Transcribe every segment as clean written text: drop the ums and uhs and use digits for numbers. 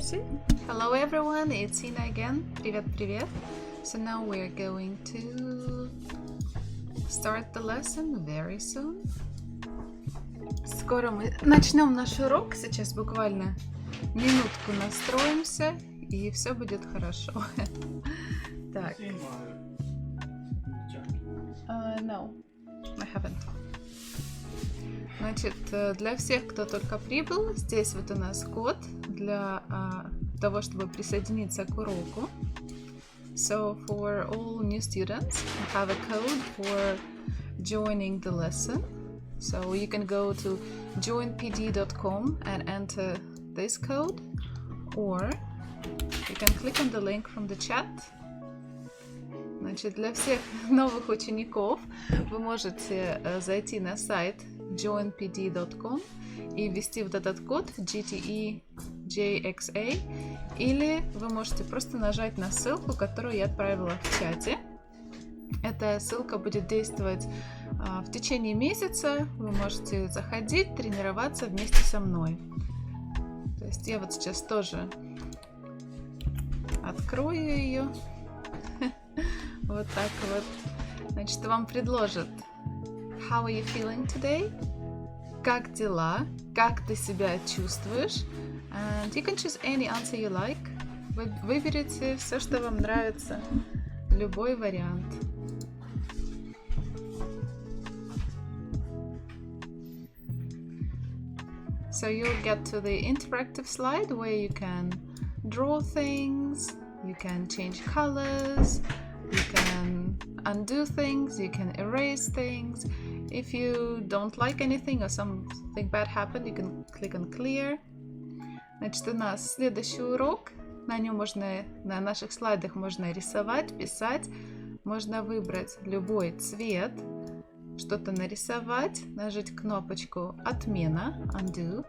See? Hello everyone, it's Ina again. Привет. So now we're going to start the lesson very soon. Скоро мы начнем наш урок. Сейчас буквально минутку настроимся, и все будет хорошо. Так. No, I haven't. Значит, для всех, кто только прибыл, здесь вот у нас код для того, чтобы присоединиться к уроку. So for all new students, we have a code for joining the lesson. So you can go to joinpd.com and enter this code, or you can click on the link from the chat. Значит, для всех новых учеников вы можете зайти на сайт joinpd.com и ввести вот этот код GTEJXA, или вы можете просто нажать на ссылку, которую я отправила в чате. Эта ссылка будет действовать в течение месяца. Вы можете заходить, тренироваться вместе со мной. То есть я вот сейчас тоже открою ее. Вот так вот. Значит, вам предложат How are you feeling today? Как дела? Как ты себя чувствуешь? And you can choose any answer you like. Вы выберите все, что вам нравится. Любой вариант. So you'll get to the interactive slide where you can draw things, you can change colors, you can undo things, you can erase things. If you don't like anything or something bad happened, you can click on clear. Значит, у нас следующий урок. На нем можно, на наших слайдах можно рисовать, писать. Можно выбрать любой цвет, что-то нарисовать, нажать кнопочку «Отмена» undo.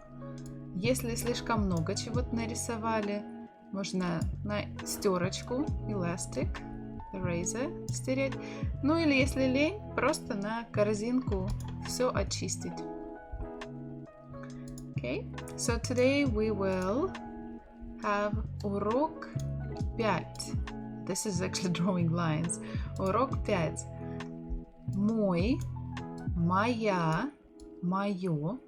Если слишком много чего-то нарисовали, можно на стерочку elastic eraser стереть. Ну или если лень, просто на корзинку все очистить. Okay, so today we will have урок 5. This is actually drawing lines. Урок 5. Мой, моя, моё,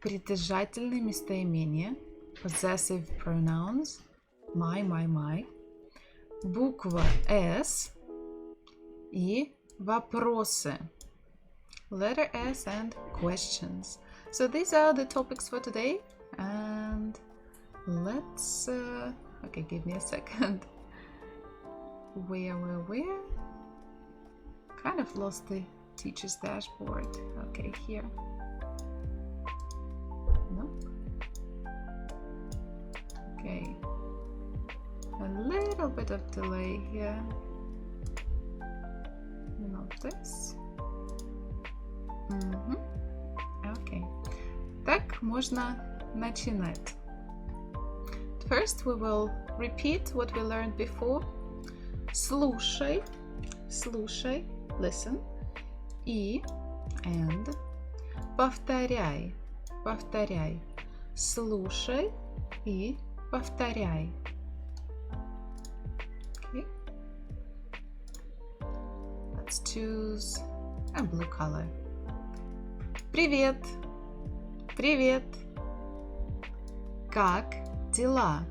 притяжательные местоимения, possessive pronouns, my. Буква S и вопросы. Letter S and questions. So these are the topics for today. And let's... okay, give me a second. Where? Kind of lost the teacher's dashboard. Okay, here. Nope. Okay. A little bit of delay here. Not this. Okay. Так, можно начинать. First, we will repeat what we learned before. Слушай, listen. И, and. Повторяй. Слушай и повторяй. Okay. Let's choose a blue color. Привет. Как дела?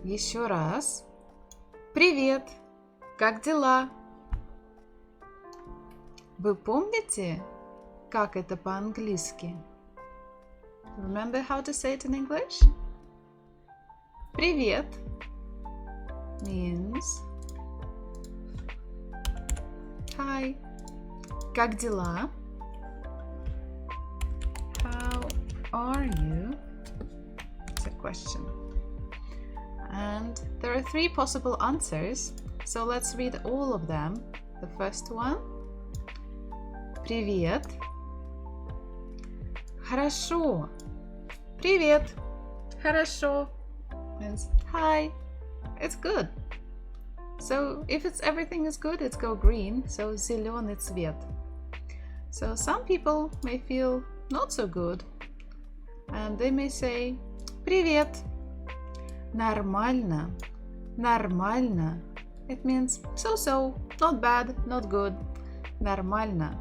Еще раз. Привет. Как дела? Вы помните, как это по-английски? Remember how to say it in English? Привет means hi. Как дела? How are you? It's a question. And there are 3 possible answers, so let's read all of them. The first one. Привет. Хорошо. Привет. Хорошо means hi. It's good. So if everything is good, it's go green. So зеленый цвет. So some people may feel not so good. And they may say «Привет». Нормально. Нормально. It means so-so, not bad, not good. Нормально.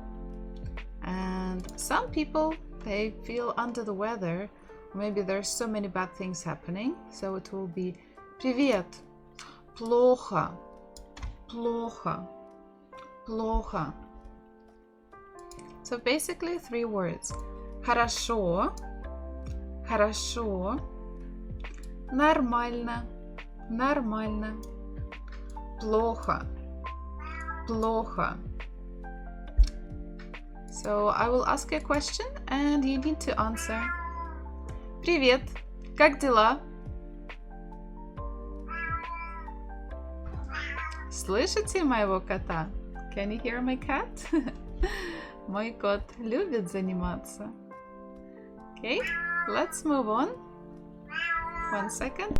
And some people, they feel under the weather. Maybe there's so many bad things happening. So it will be «Привет». Плохо. Плохо. Плохо. So basically 3 words. Хорошо. Хорошо. Нормально. Нормально. Плохо. Плохо. So I will ask you a question and you need to answer. Привет. Как дела? Слышите моего кота? Can you hear my cat? Мой кот любит заниматься. Okay, let's move on. 1 second.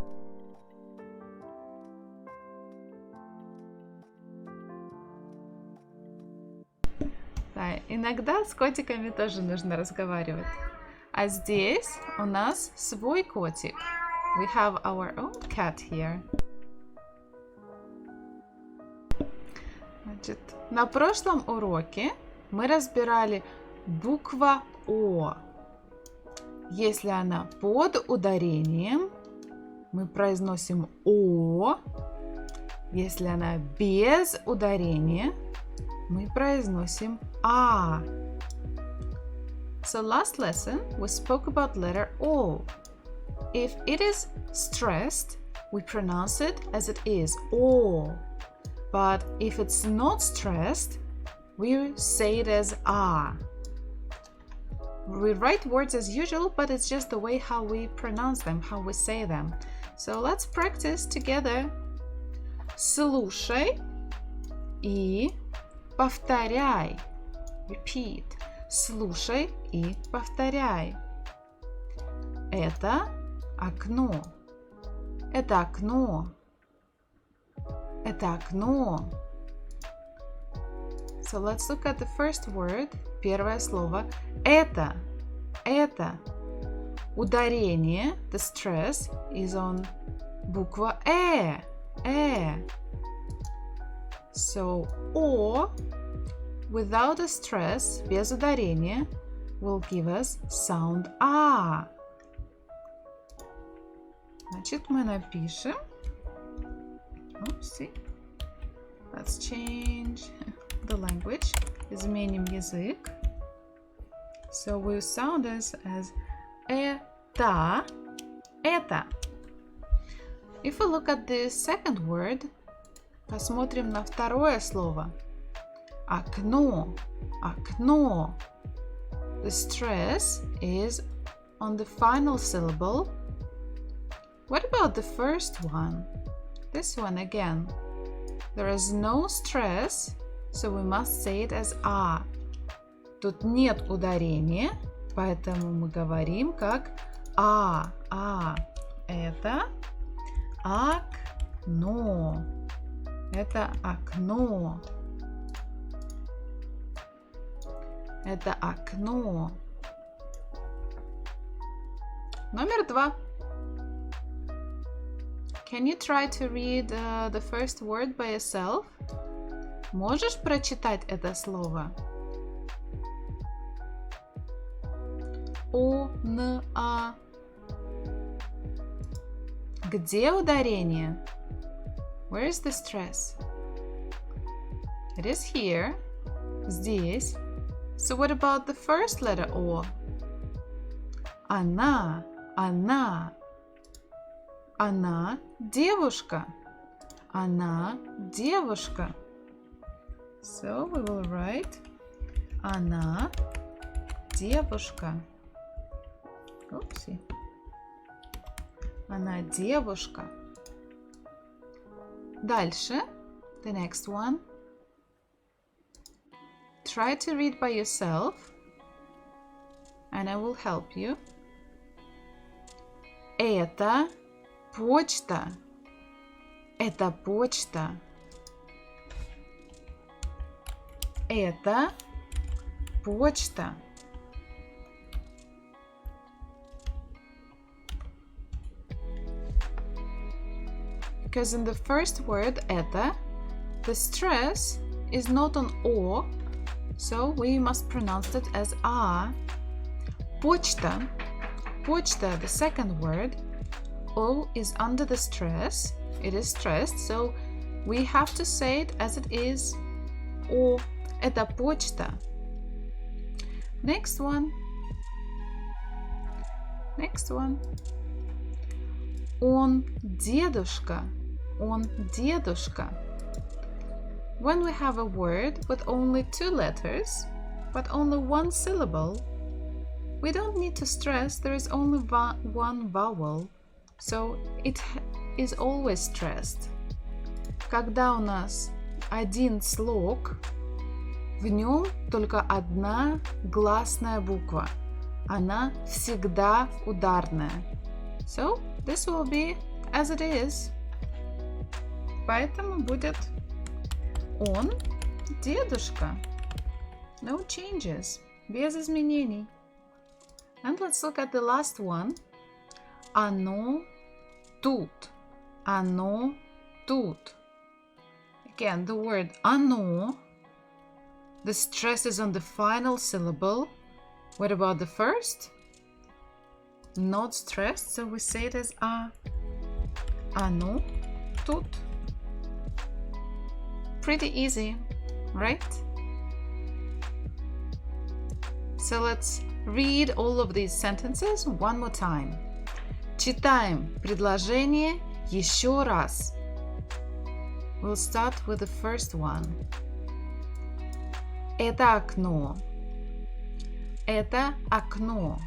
Да, иногда с котиками тоже нужно разговаривать. А здесь у нас свой котик. We have our own cat here. Значит, на прошлом уроке мы разбирали буква О. Если она под ударением, мы произносим О. Если она без ударения, мы произносим А. So last lesson we spoke about letter O. If it is stressed, we pronounce it as it is, O. But if it's not stressed, we say it as A. We write words as usual, but it's just the way how we pronounce them, how we say them. So let's practice together. Слушай и повторяй. Repeat. Слушай и повторяй. Это окно. Это окно. Это окно. So let's look at the first word. Первое слово. Это. Это. Ударение, the stress, is on буква Э. So, О, without a stress, без ударения, will give us sound А. Значит, мы напишем. Oopsie. Let's change the language. Изменим язык. So we sound this as это. Это. If we look at the second word, посмотрим на второе слово. Окно. Окно. The stress is on the final syllable. What about the first one? This one again. There is no stress, so we must say it as А. Тут нет ударения, поэтому мы говорим как А. Это окно. Это окно. Это окно. Номер 2. Can you try to read the first word by yourself? Можешь прочитать это слово? О-н-а. Где ударение? Where is the stress? It is here. Здесь. So what about the first letter O? Она. Она. Она девушка. Она девушка. So we will write Она девушка. Oopsie. Она девушка. Дальше. The next one. Try to read by yourself. And I will help you. Это почта. Это почта. Это почта. because in the first word это, the stress is not on O, so we must pronounce it as A. Почта, почта, the second word, O is under the stress, it is stressed, so we have to say it as it is. О, это почта. Next one. Next one. Он дедушка. Он дедушка. When we have a word with only two letters, but only one syllable, we don't need to stress there is only one vowel, so it is always stressed. Когда у нас один слог, в нем только одна гласная буква. Она всегда ударная. So, this will be as it is. Поэтому будет он дедушка. No changes. Без изменений. And let's look at the last one. Оно тут. Оно тут. Again, the word оно. The stress is on the final syllable. What about the first? Not stressed, so we say it as a. Оно тут. Pretty easy, right? So let's read all of these sentences one more time. Читаем предложение еще раз. We'll start with the first one. Это окно. Это окно.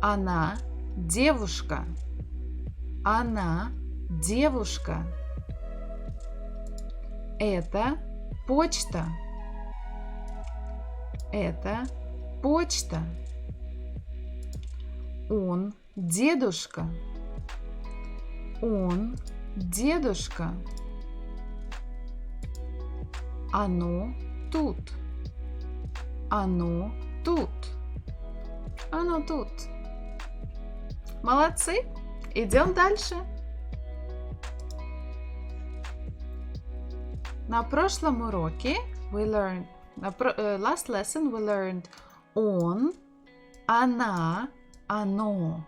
Она девушка. Она девушка. Это почта. Это почта. Он дедушка. Он дедушка. Оно тут. Оно тут. Оно тут. Молодцы. Идем дальше. На прошлом уроке last lesson we learned он, она, оно.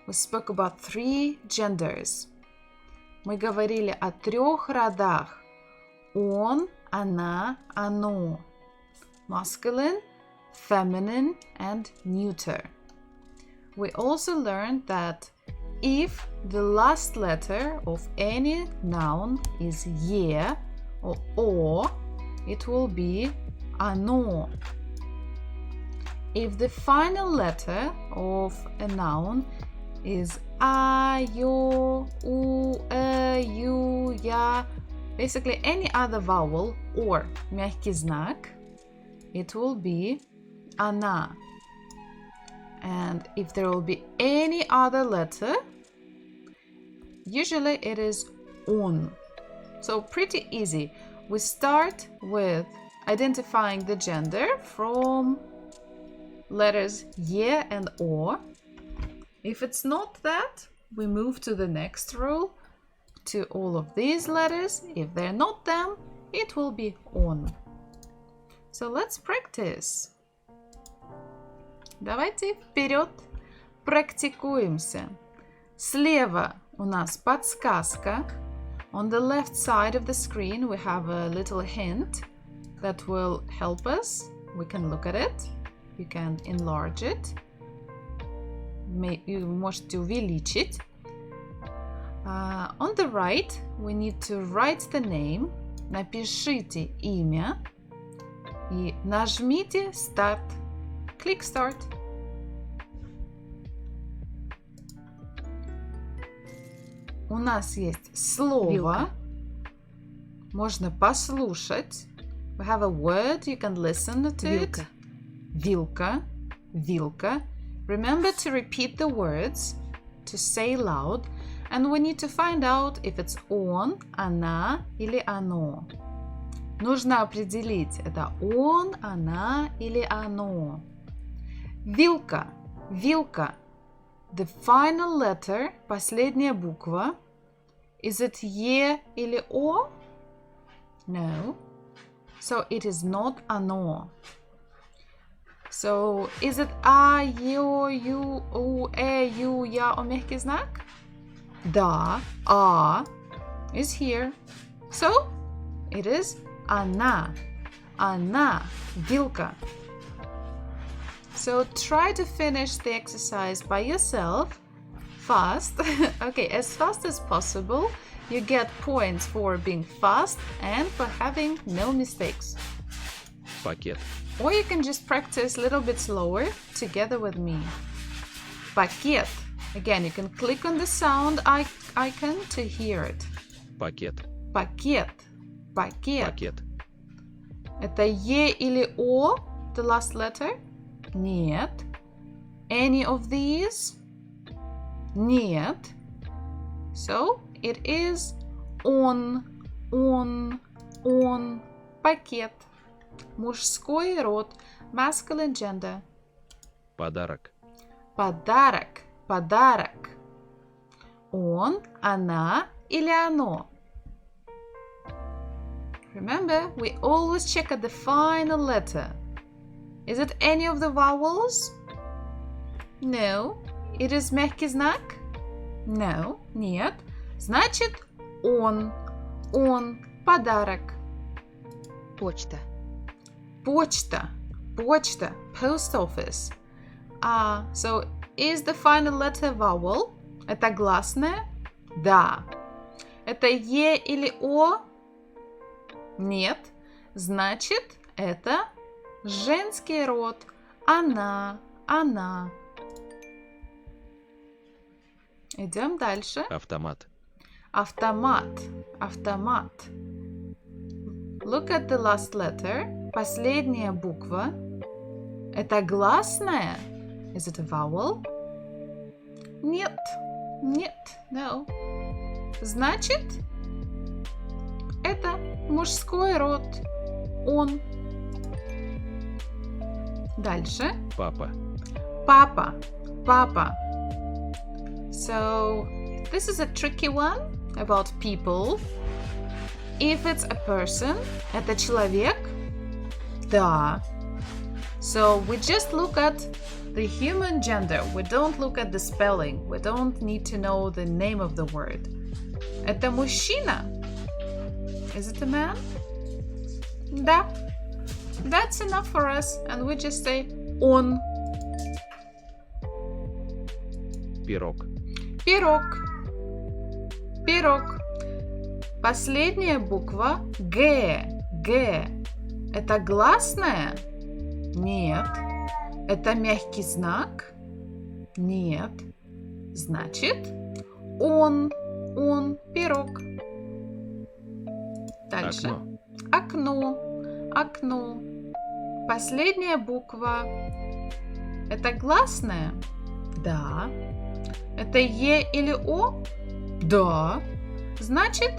We spoke about 3 genders. Мы говорили о 3 родах. Он, она, оно. Masculine, feminine, and neuter. We also learned that if the last letter of any noun is ye or o, it will be оно. If the final letter of a noun is a, yo, u, ю, я, basically any other vowel or мягкий знак, it will be она. And if there will be any other letter, usually it is он. So pretty easy. We start with identifying the gender from letters ye and o. If it's not that, we move to the next rule, to all of these letters. If they're not them, it will be on. So let's practice. Давайте вперед практикуемся. Слева у нас подсказка. On the left side of the screen we have a little hint that will help us. We can look at it. You can enlarge it. You можете увеличить. On the right, we need to write the name. Напишите имя и нажмите Start. Click Start. У нас есть слово. Вилка. Можно послушать. We have a word, you can listen to it. Вилка. Вилка. Вилка. Remember to repeat the words, to say loud, and we need to find out if it's он, она или оно. Нужно определить, это он, она или оно. Вилка, вилка. the final letter, последняя буква, is it Е или О? No. So it is not оно. So is it А, Ё, Ю, У, Ю, Я, О мягкий знак? Да, А is here. So it is она. Она, вилка. So try to finish the exercise by yourself fast. Okay, as fast as possible. You get points for being fast and for having no mistakes. Пакет. Or you can just practice a little bit slower together with me. Пакет. Again, you can click on the sound icon to hear it. Пакет. Пакет. Пакет. Пакет. Это Е или О, the last letter? Нет. Any of these? Нет. So it is он, пакет. Мужской род, masculine gender. Подарок. Подарок, подарок. Он, она или оно? Remember, we always check at the final letter. Is it any of the vowels? No. It is мягкий знак? No. Нет. Значит, он, подарок. Почта. Почта, почта, post office. So is the final letter vowel? Это гласная? Да. Это Е или О? Нет. Значит, это женский род. Она. Идем дальше. Автомат. Автомат. Look at the last letter. Последняя буква. Это гласная? Is it a vowel? Нет. No. Значит, это мужской род. Он. Дальше. Папа. Папа. So, this is a tricky one about people. If it's a person, это человек? Да. So, we just look at the human gender. We don't look at the spelling. We don't need to know the name of the word. Это мужчина? Is it a man? Да. That's enough for us. And we just say он. Пирог. Пирог. Последняя буква Г. Это гласная? Нет. Это мягкий знак? Нет. Значит, он, пирог. Дальше. Окно. Последняя буква. Это гласная? Да. Это Е или О? Да. Значит,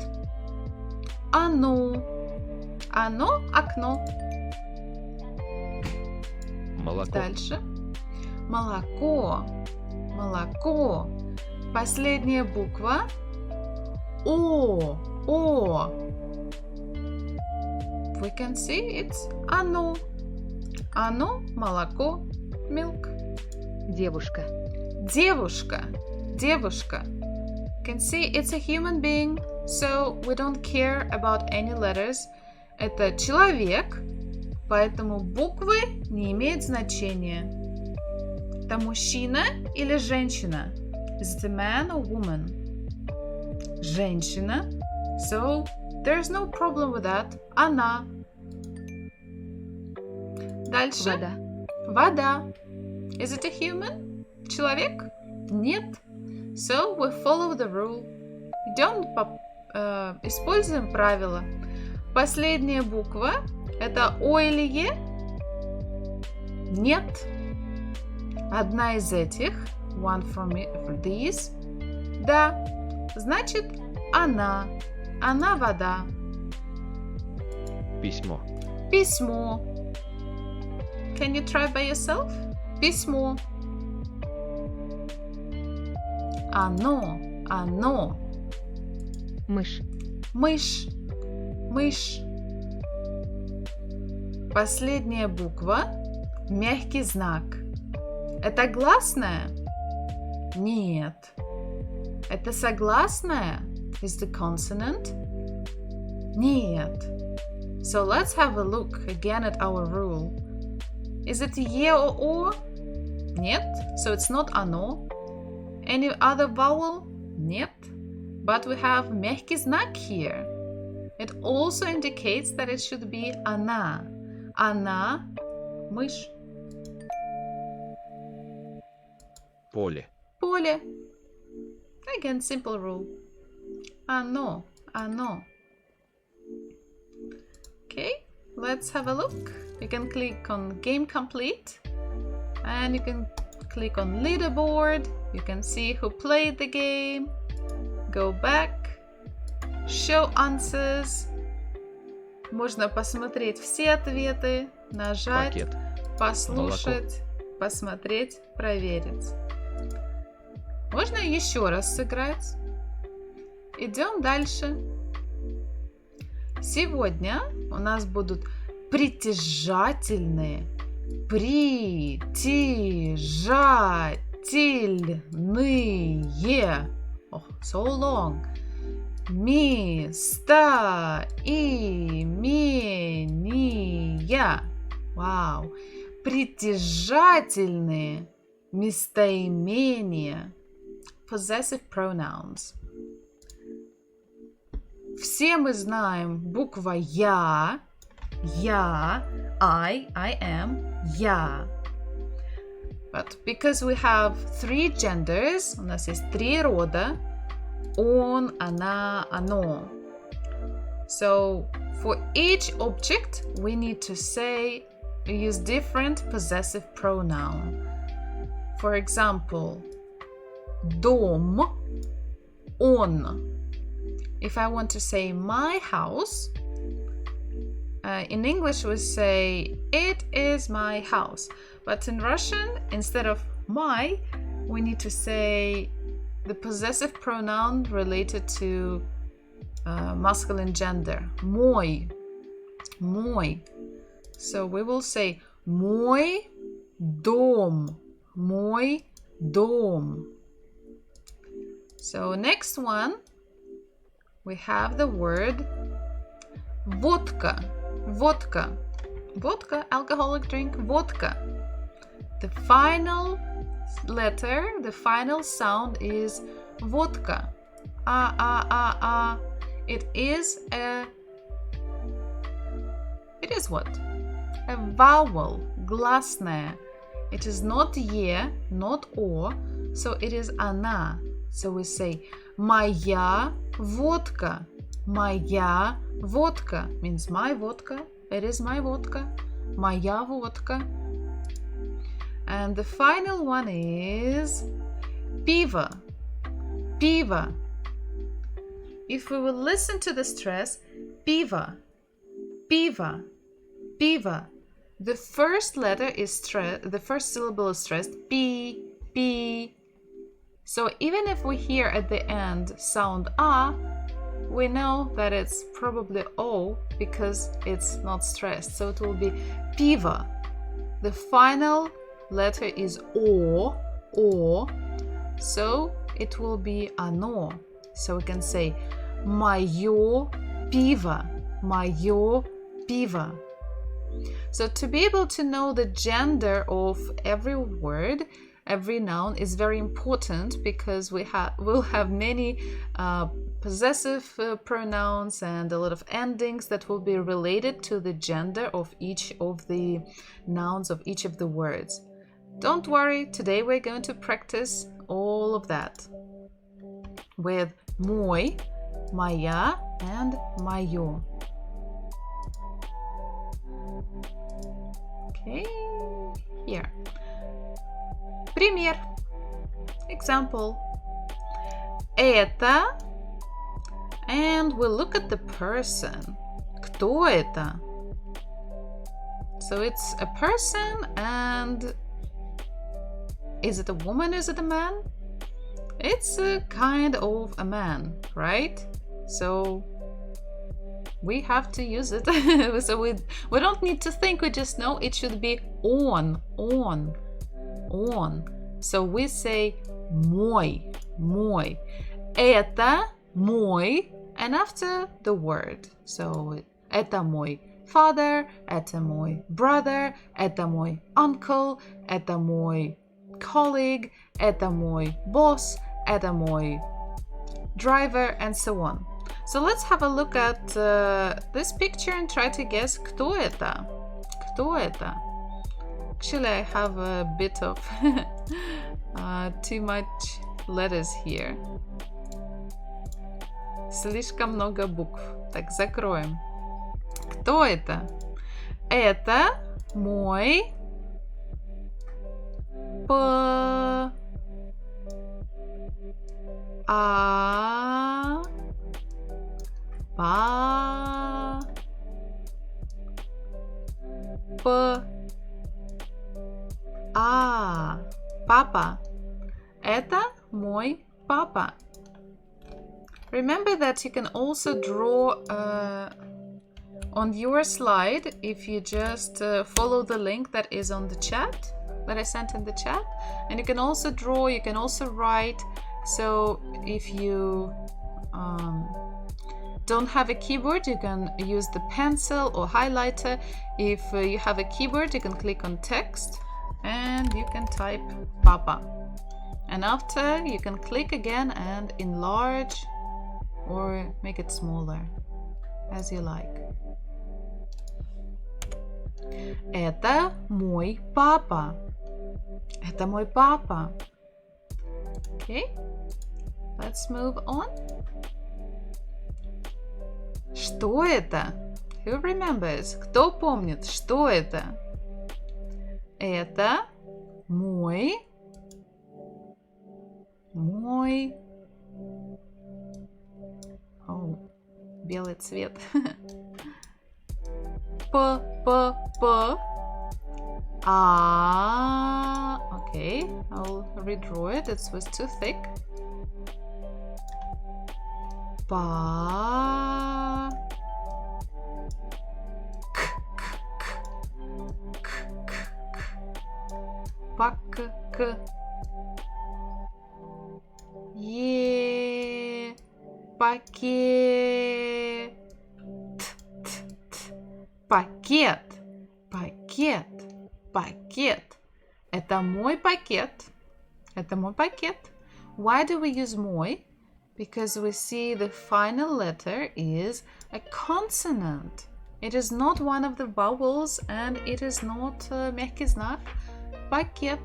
оно, окно. Молоко. Дальше. Молоко. Последняя буква. О. We can see it's оно. Молоко. Milk. Девушка. Can see it's a human being, so we don't care about any letters. Это человек, поэтому буквы не имеют значения. Это мужчина или женщина? Is it a man or woman? Женщина. So there's no problem with that. Она. Дальше. Вода. Is it a human? Человек? Нет. So we follow the rule. Используем правило. Последняя буква это О или Е? Нет. Одна из этих, one from these, да. Значит, она вода. Письмо. Can you try by yourself? Письмо. Оно. Оно. Мышь. Мышь. Мышь. Последняя буква. Мягкий знак. Это гласная? Нет. Это согласная? Is the consonant? Нет. So let's have a look again at our rule. Is it е or о? Нет. So it's not оно. Any other vowel? Нет. But we have мягкий знак here. It also indicates that it should be она. Она – мышь. Поле. Поле. Again, simple rule. Оно. Оно. Okay, let's have a look. You can click on Game Complete. And you can click on Leaderboard. You can see who played the game. Go back. Show answers. Можно посмотреть все ответы, нажать, Пакет. послушать, посмотреть, проверить. Можно еще раз сыграть. Идем дальше. Сегодня у нас будут притяжательные, притяжательные, oh, so long, места имения. Вау. Притяжательные местоимения. Possessive pronouns. Все мы знаем буква я, I am, я. But because we have three genders, у нас есть три рода, он, она, оно. So for each object, we need to use different possessive pronoun. For example, дом, он. If I want to say my house, in English we say it is my house. But in Russian, instead of my, we need to say the possessive pronoun related to masculine gender. Мой. Мой. So we will say мой дом. Мой дом. So next one, we have the word vodka. Vodka. Vodka, alcoholic drink, vodka. The final letter, the final sound is vodka. It is what? A vowel, гласная. It is not е, not о, so it is она. So we say моя водка. Моя водка means my vodka. It is my vodka. Моя водка. And the final one is пиво. Пиво. If we will listen to the stress, пиво. Пиво. Пиво. The first letter is stressed, the first syllable is stressed. P, P. So even if we hear at the end sound a, we know that it's probably o because it's not stressed. So it will be пиво. The final letter is o. So it will be оно. So we can say моё пиво. Моё пиво. So to be able to know the gender of every word, every noun is very important because we'll have many possessive pronouns and a lot of endings that will be related to the gender of each of the nouns of each of the words. Don't worry, today we're going to practice all of that with мой, моя, and моё. Okay, here. Пример. Example. Это. And we'll look at the person. Кто это? So it's a person and is it a woman? Is it a man? It's a kind of a man, right? So we have to use it. So we don't need to think, we just know it should be on. So we say мой. Это мой, and after the word. So это мой father, это мой brother, это мой uncle, это мой colleague, это мой boss, это мой driver, and so on. So let's have a look at this picture and try to guess кто это? Кто это? Actually, I have a bit of too much letters here. Слишком много букв. Так, закроем. Кто это? Это мой папа. Папа. Это мой папа. Remember that you can also draw on your slide if you just follow the link that is on the chat, that I sent in the chat. And you can also draw, you can also write. So if you don't have a keyboard, you can use the pencil or highlighter. If you have a keyboard, you can click on text and you can type papa. And after, you can click again and enlarge or make it smaller, as you like. Это мой папа. Это мой папа. Okay, let's move on. Что это? Who remembers? Кто помнит, что это? Это мой белый цвет. Okay, I'll redraw it. It was too thick. Пакет. Это мой пакет. Это мой пакет. Why do we use мой? Because we see the final letter is a consonant. It is not one of the vowels and it is not мягкий знак. Пакет.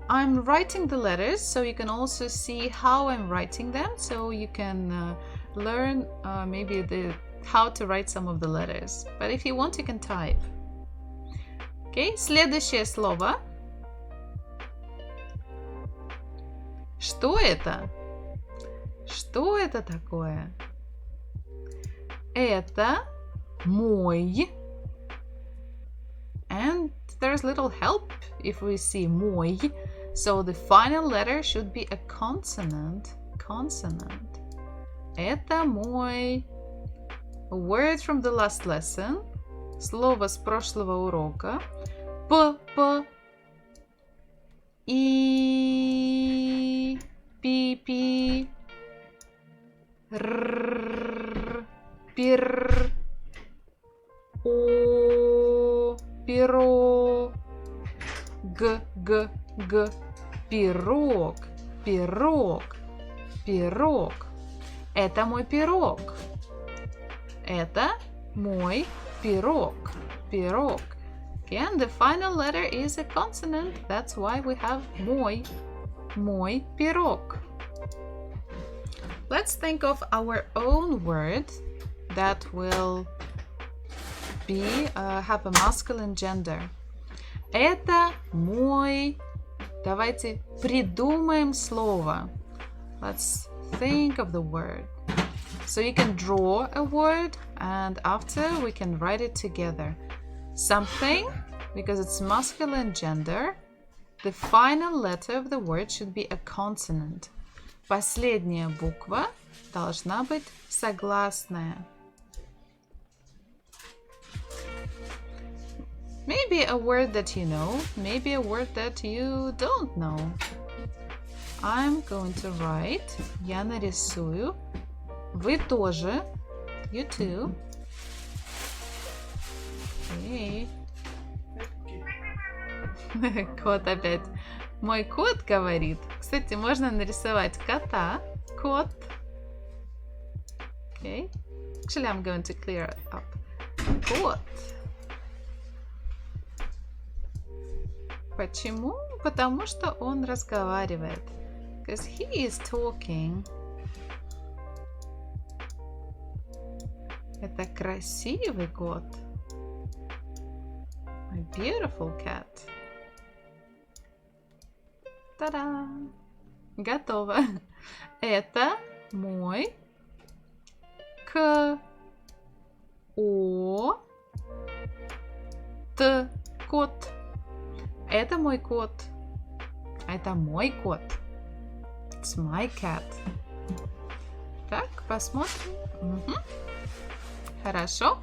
I'm writing the letters, so you can also see how I'm writing them. So you can learn maybe how to write some of the letters. But if you want, you can type. Okay, следующее слово. Что это? Что это такое? Это мой. And there's little help if we see мой. So the final letter should be a consonant. Consonant. Это мой. A word from the last lesson. Слово с прошлого урока. П. И. Пи. Р. Пир. О. Пиро. Г. Пирог. Это мой пирог. Это мой пирог. And the final letter is a consonant. That's why we have мой пирог. Let's think of our own word that will have a masculine gender. Это мой. Давайте придумаем слово. Let's think of the word. So you can draw a word and after we can write it together. Something, because it's masculine gender, the final letter of the word should be a consonant. Последняя буква должна быть согласная. Maybe a word that you know, maybe a word that you don't know. I'm going to write. Я нарисую. Вы тоже. You too. Okay. Кот опять. Мой кот говорит. Кстати, можно нарисовать кота. Кот. Okay. Actually, I'm going to clear it up. Кот. Почему? Потому что он разговаривает. Because he is talking. Это красивый кот. A beautiful cat. Та-да! Готово. Это мой кот. Это мой кот. Это мой кот. It's my cat. Так, посмотрим. Угу. Хорошо.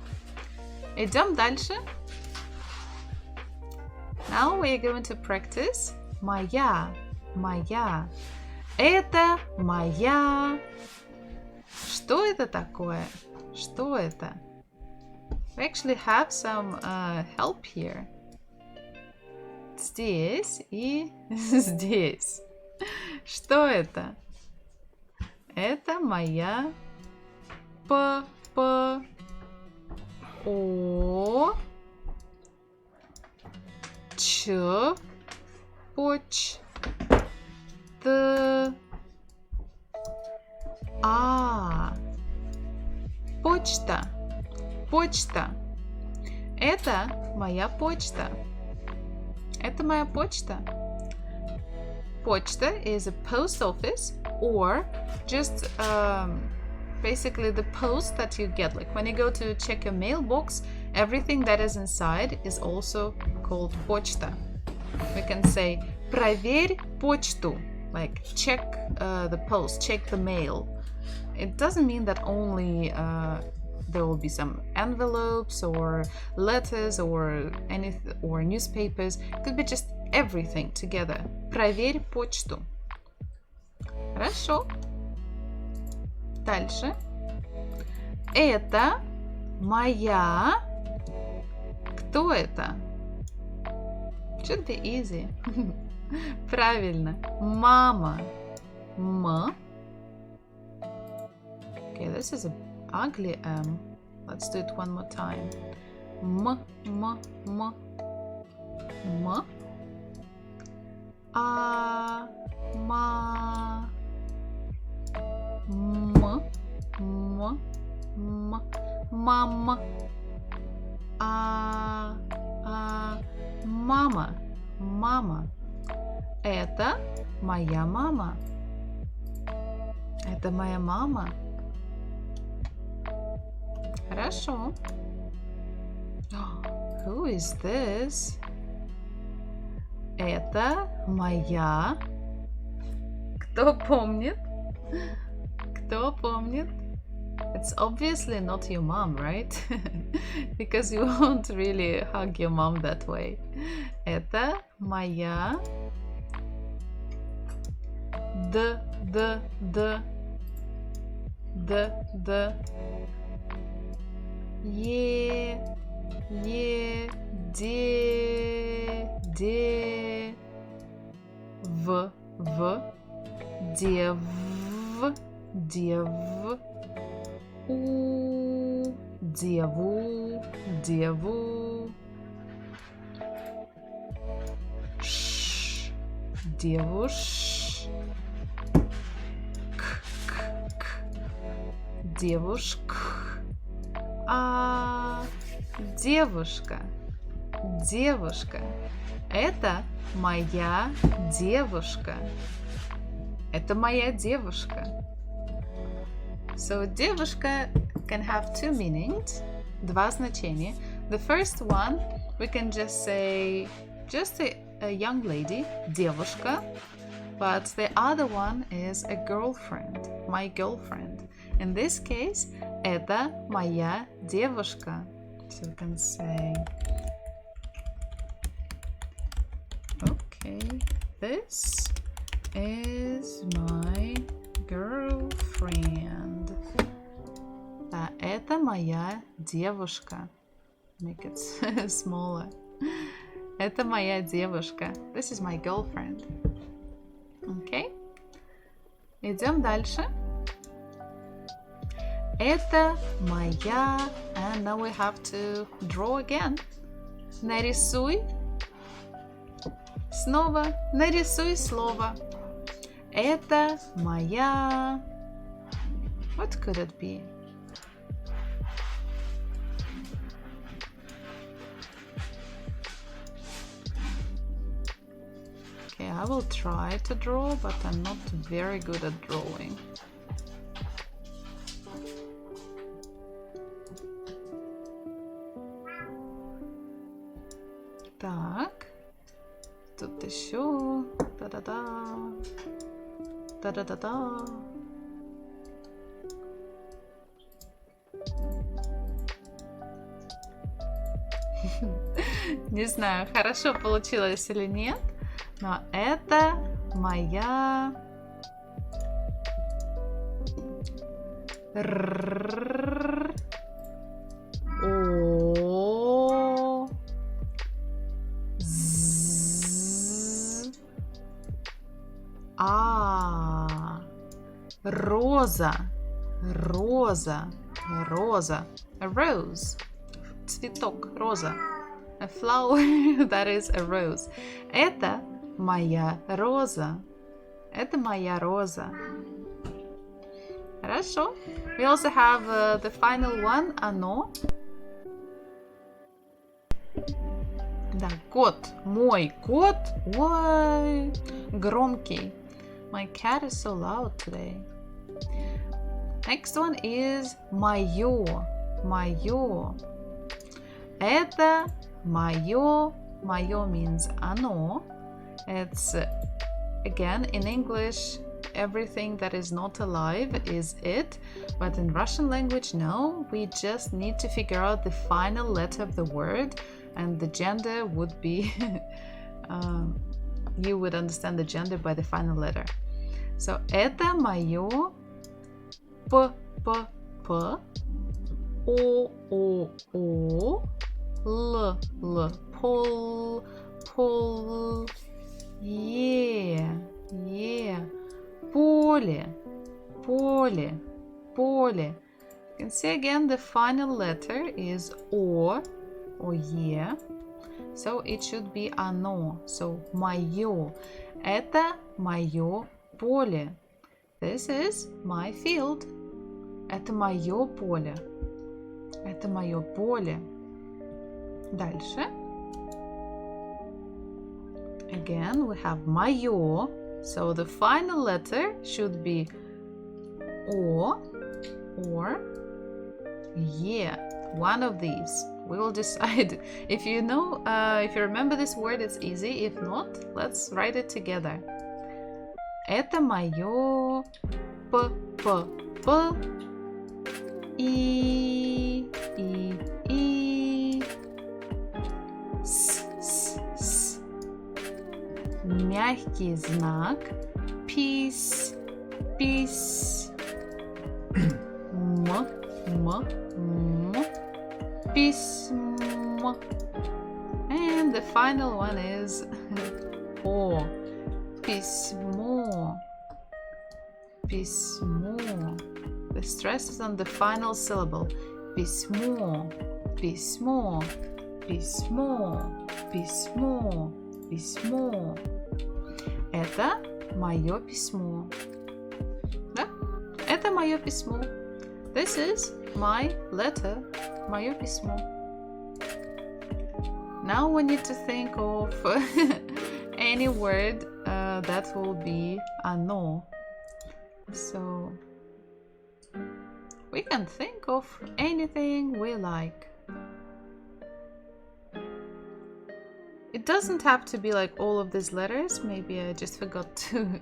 Идем дальше. Now we're going to practice моя. Это моя. Что это такое? Что это? We actually have some help here. Здесь и здесь. Что это? Это моя о поч почта. Это моя почта. Это моя почта. Почта is a post office or just basically the post that you get. Like when you go to check your mailbox, everything that is inside is also called почта. We can say проверь почту, like check the post, check the mail. It doesn't mean that only there will be some envelopes or letters or anything or newspapers. It could be just everything together. Проверь почту. Хорошо. Дальше. Это моя. Кто это? Should be easy. Правильно. Мама. Okay, this is an ugly M. Let's do it one more time. Ма. Мама. Это моя мама. Это моя мама. Хорошо. Who is this? Это моя. Кто помнит? Кто помнит? It's obviously not your mom, right? Because you won't really hug your mom that way. Это моя. Деву. Девуш. Девушка. Девушка. Это моя девушка. Это моя девушка. So девушка can have two meanings. Два значения. The first one, we can just say, just a young lady, девушка, but the other one is a girlfriend, my girlfriend. In this case, это моя девушка. So we can say, okay, this is my girlfriend. Да, это моя девушка. Make it smaller. Это моя девушка. This is my girlfriend. Okay. Идем дальше. Это моя. And now we have to draw again. Нарисуй. Снова нарисуй слово. Это моя. What could it be? Okay, I will try to draw, but I'm not very good at drawing. Так, тут еще. Да-да-да. Да-да-да-да. Не знаю, хорошо получилось или нет, но это моя роза, роза, роза, a rose, цветок, роза, a flower that is a rose. Это моя роза, это моя роза. Хорошо. We also have the final one, оно. Да, кот, мой кот, ой, громкий. My cat is so loud today. Next one is моё, моё. Это моё, моё means оно. It's, again, in English, everything that is not alive is it, but in Russian language, no, we just need to figure out the final letter of the word, and the gender would be, you would understand the gender by the final letter. So, это моё п, п, п, о, о, о, л, л, пол, пол, е, поле, поле, поле. You can see again the final letter is о, or е. So it should be оно. So моё. Это моё поле. This is my field. Это моё поле. Это моё поле. Дальше. Again, we have моё. So the final letter should be о or е. One of these. We will decide. If you know, if you remember this word, it's easy. If not, let's write it together. Это моё п, п, п, и, с, с, с. Мягкий знак, пись, пись, м, письмо. And the final one is о, письмо, письмо. The stress is on the final syllable. Письмо, письмо, письмо, письмо, письмо. Это моё письмо. Да? Это моё письмо. This is my letter. Моё письмо. Now we need to think of any word that will be оно. So we can think of anything we like. It doesn't have to be like all of these letters. Maybe I just forgot to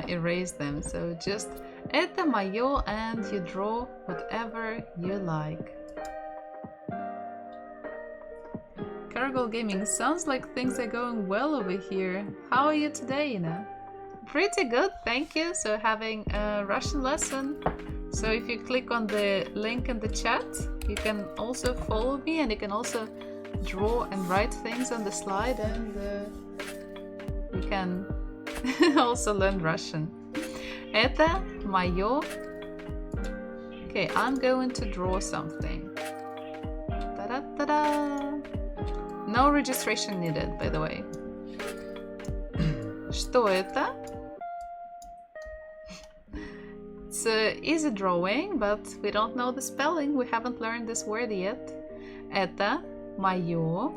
erase them. So just это моё, and you draw whatever you like. Caragol Gaming, sounds like things are going well over here. How are you today, Ina? Pretty good, thank you. So having a Russian lesson. So if you click on the link in the chat, you can also follow me, and you can also draw and write things on the slide, and you can also learn Russian. Это моё. Okay, I'm going to draw something. Ta-da-ta-da! No registration needed, by the way. Что это? It's an easy drawing, but we don't know the spelling. We haven't learned this word yet. Это моё.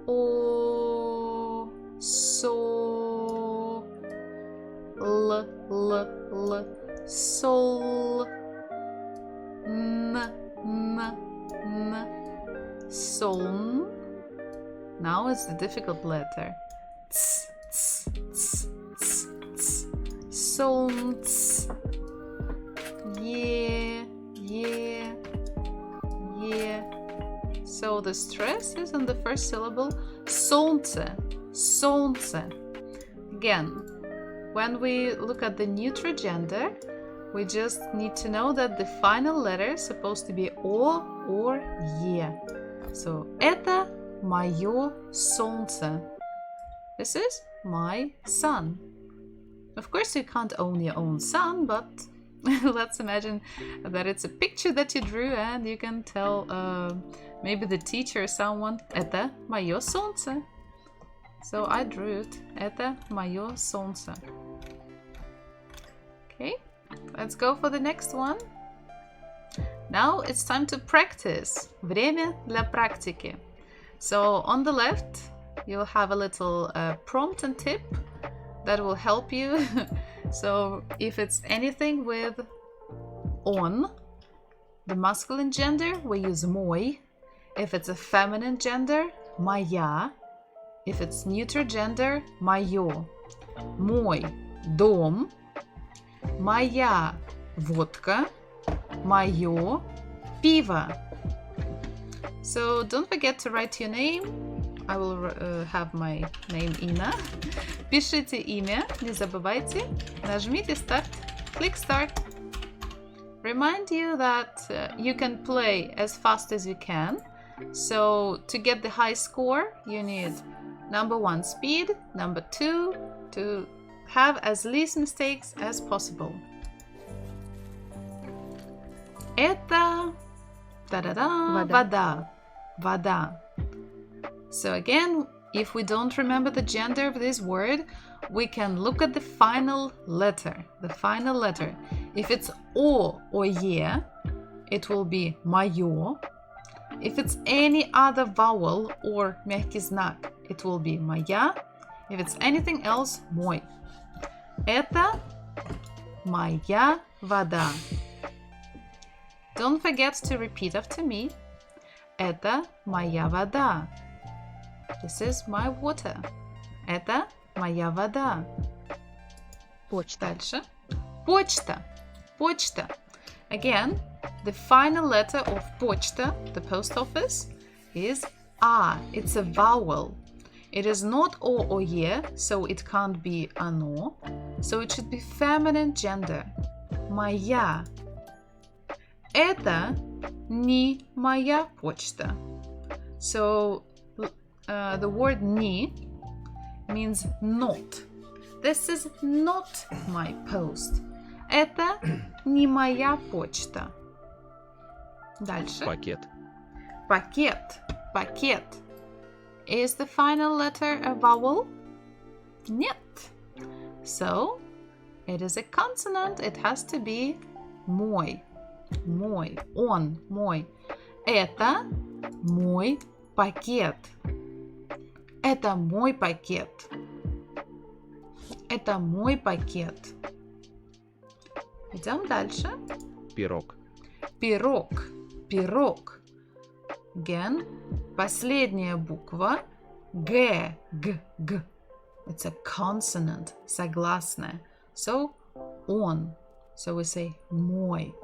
О. Со. Л. Сол. Н. Soln. Now it's the difficult letter. Soln. Yeah. So the stress is on the first syllable. Солнце. Again, when we look at the neuter gender, we just need to know that the final letter is supposed to be O or Е. So, это моё солнце. This is my sun. Of course, you can't own your own sun, but let's imagine that it's a picture that you drew, and you can tell maybe the teacher or someone, это моё солнце. So I drew it. Это моё солнце. Okay, let's go for the next one. Now it's time to practice. Время для практики. So on the left, you'll have a little prompt and tip that will help you. So if it's anything with on, the masculine gender, we use мой. If it's a feminine gender, моя. If it's neuter gender, моё. Мой дом. Моя водка. Моё пиво. So don't forget to write your name. I will have my name Ina. Пишите имя, не забывайте. Нажмите Start. Click Start. Remind you that you can play as fast as you can. So to get the high score, you need number 1 speed, number 2 to have as least mistakes as possible. Это вода. Вода. So again, if we don't remember the gender of this word, we can look at the final letter. If it's O or Е, it will be моё. If it's any other vowel or мягкий знак, it will be моя. If it's anything else, мой. Это моя вода. Don't forget to repeat after me. Это моя вода. This is my water. Это моя вода. Почта. Дальше. Почта. Почта. Again, the final letter of почта, the post office, is A. It's a vowel. It is not O or Е, so it can't be оно. So it should be feminine gender. Моя. Это не моя почта. So the word не means not. This is not my post. Это не моя почта. Дальше. Пакет. Пакет. Пакет. Is the final letter a vowel? Нет. So, it is a consonant. It has to be мой. Мой. Он. Мой. Это мой пакет. Это мой пакет. Это мой пакет. Идем дальше. Пирог. Пирог. Пирог. Again, последняя буква Г, Г, Г. It's a consonant, согласная. So, он. So we say мой.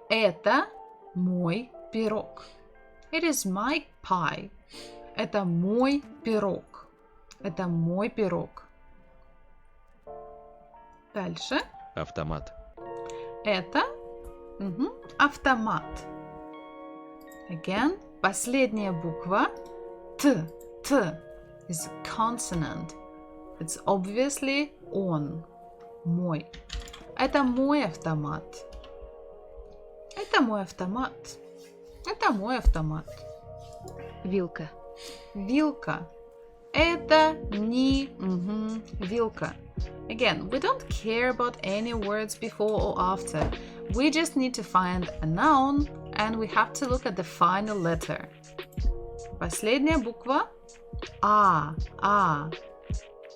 Это мой пирог. It is my pie. Это мой пирог. Это мой пирог. Дальше. Автомат. Это автомат. Again, последняя буква Т. Т is a consonant. It's obviously он. Мой. Это мой автомат. Это мой автомат. Это мой автомат. Вилка. Вилка. Это не вилка. Again, we don't care about any words before or after. We just need to find a noun and we have to look at the final letter. Последняя буква А. А.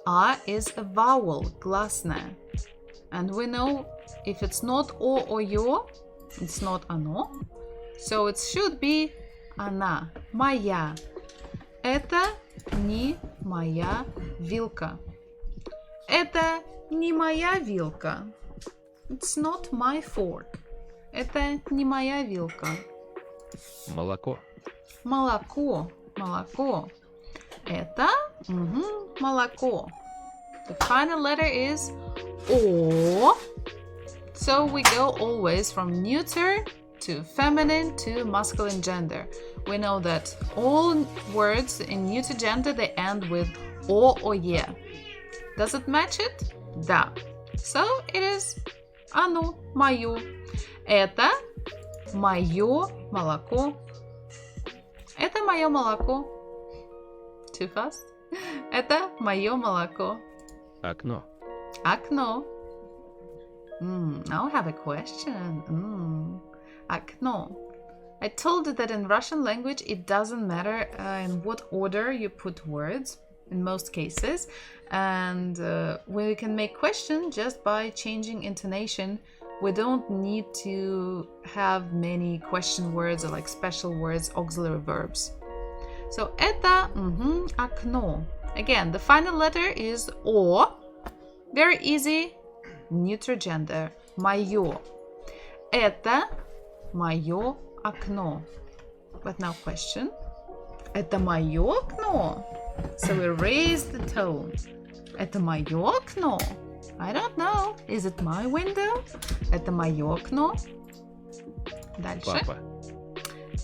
А is a vowel, гласная. And we know if it's not О or Ё, it's not оно. So it should be она, моя. Это не моя вилка. Это не моя вилка. It's not my fork. Это не моя вилка. Молоко. Молоко. Молоко. Это молоко. The final letter is О. So we go always from neuter to feminine to masculine gender. We know that all words in neuter gender they end with О or Е. Does it match it? Да. So it is оно, мое. Это мое молоко. Это мое молоко. Too fast? Это мое молоко. Окно. Окно. Now I have a question. Окно. I told you that in Russian language it doesn't matter in what order you put words in most cases, and we can make question just by changing intonation. We don't need to have many question words or like special words, auxiliary verbs. So это окно. Again, the final letter is О. Very easy. Neuter gender. Мое. Это мое окно. But now question. Это мое окно? So we raise the tone. Это мое окно? I don't know. Is it my window? Это мое окно? Дальше. Папа.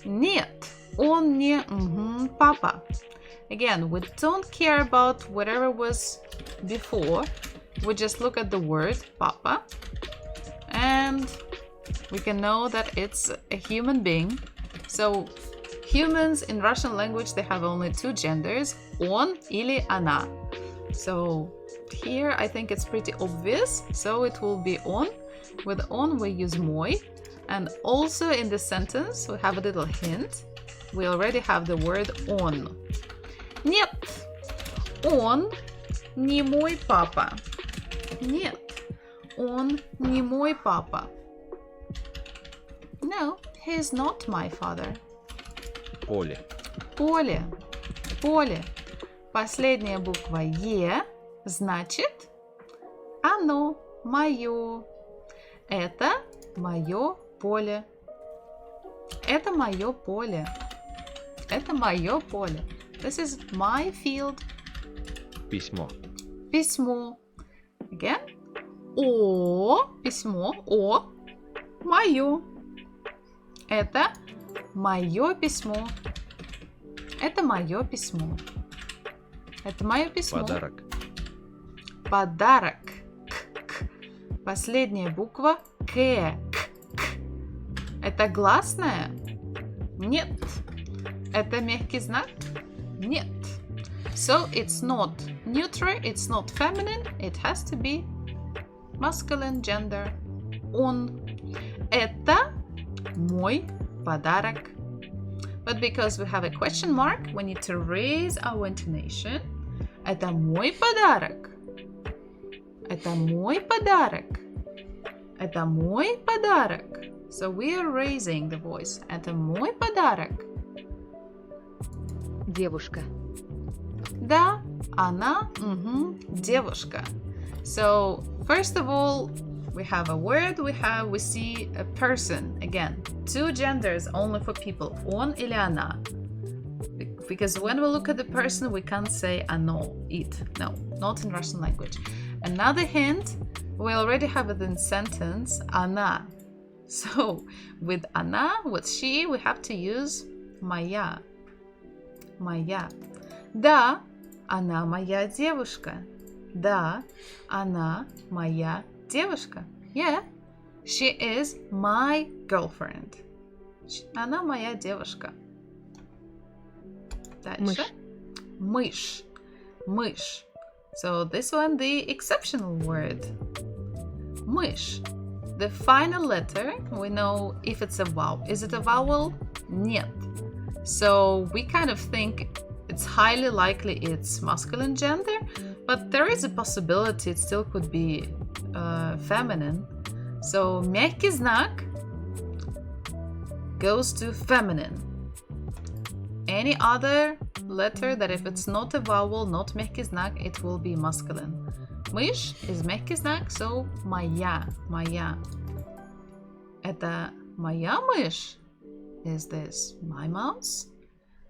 Нет. Он не папа. Again, we don't care about whatever was before. We just look at the word papa and we can know that it's a human being. So humans in Russian language, they have only two genders, он или она. So here I think it's pretty obvious. So it will be он. With он we use мой. And also in the sentence we have a little hint. We already have the word он. Нет, он не мой папа. Нет, он не мой папа. No, he's not my father. Поле. Поле. Поле. Последняя буква Е значит оно, мое. Это мое поле. Это мое поле. Это мое поле. This is my field. Письмо. Письмо. Again. О. Письмо. О. Мое. Это мое письмо. Это мое письмо. Это мое письмо. Подарок. Подарок. К. Последняя буква К. К. Это гласная? Нет. Это мягкий знак? Нет. So it's not neuter, it's not feminine, it has to be masculine gender. Он. Это мой подарок. But because we have a question mark, we need to raise our intonation. Это мой подарок. Это мой подарок. Это мой подарок. So we are raising the voice. Это мой подарок. Девушка. Да, она, девушка. So, first of all, we have a word, we see a person. Again, two genders only for people. Он или она. Because when we look at the person, we can't say оно, it. No, not in Russian language. Another hint, we already have it in sentence, она. So, with она, with she, we have to use моя. Моя. Да, она моя девушка. Да, она моя девушка. Yeah, she is my girlfriend. Она моя девушка. Дальше. Мышь. Мышь. Мышь. So this one, the exceptional word. Мышь. The final letter, we know if it's a vowel. Is it a vowel? Нет. So we kind of think it's highly likely it's masculine gender, but there is a possibility it still could be feminine. So мягкий знак goes to feminine. Any other letter that if it's not a vowel, not мягкий знак, it will be masculine. Мышь is мягкий знак, so моя, моя. Это моя мышь? Is this my mouse?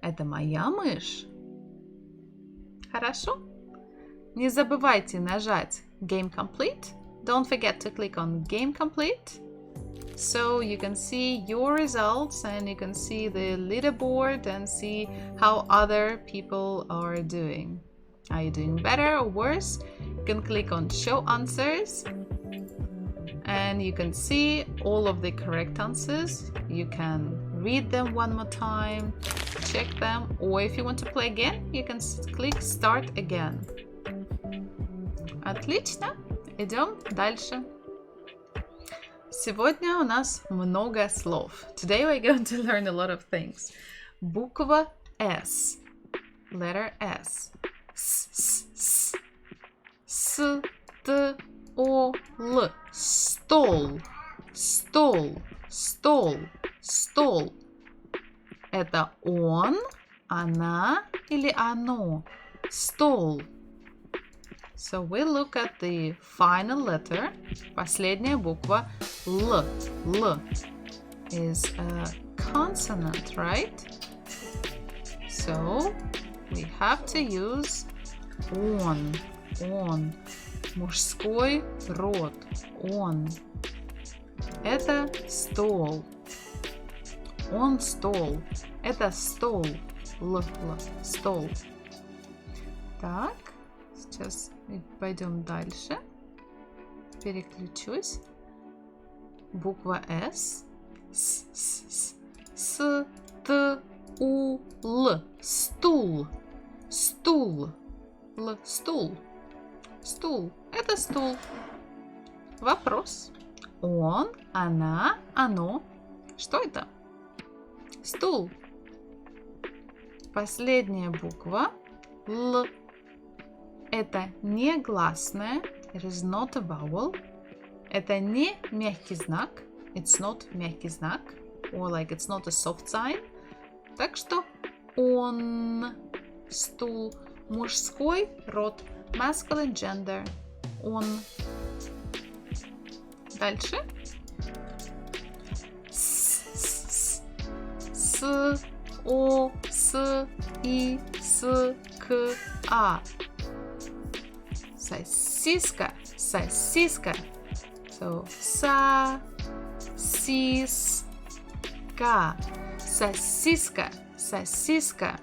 Это моя мышь? Хорошо? Не забывайте нажать Game Complete. Don't forget to click on Game Complete so you can see your results and you can see the leaderboard and see how other people are doing. Are you doing better or worse? You can click on Show Answers and you can see all of the correct answers. You can read them one more time, check them, or if you want to play again, you can click Start Again. Отлично, идем дальше. Сегодня у нас много слов. Today we're going to learn a lot of things. Буква S. Letter S. S, Т, О, Л. Стол. Стол. Стол. Стол. Это он, она или оно? Стол. So we look at the final letter. Последняя буква L. L is a consonant, right? So we have to use он. Он. Мужской род. Он. Это стол. Он стол. Это стол. Л. Стол. Так. Сейчас пойдем дальше. Переключусь. Буква S. С, Т, У, Л. Стул. Стул. Л. Стул. Стул. Это стул. Вопрос. Он, она, оно. Что это? Стул. Последняя буква Л. Это не гласная. It is not a vowel. Это не мягкий знак. It's not мягкий знак. Or like it's not a soft sign. Так что он, стул, мужской род, masculine gender, он. Дальше. С, О, С, И, С, К, А. Сосиска, сосиска. So, сосиска, сосиска, сосиска.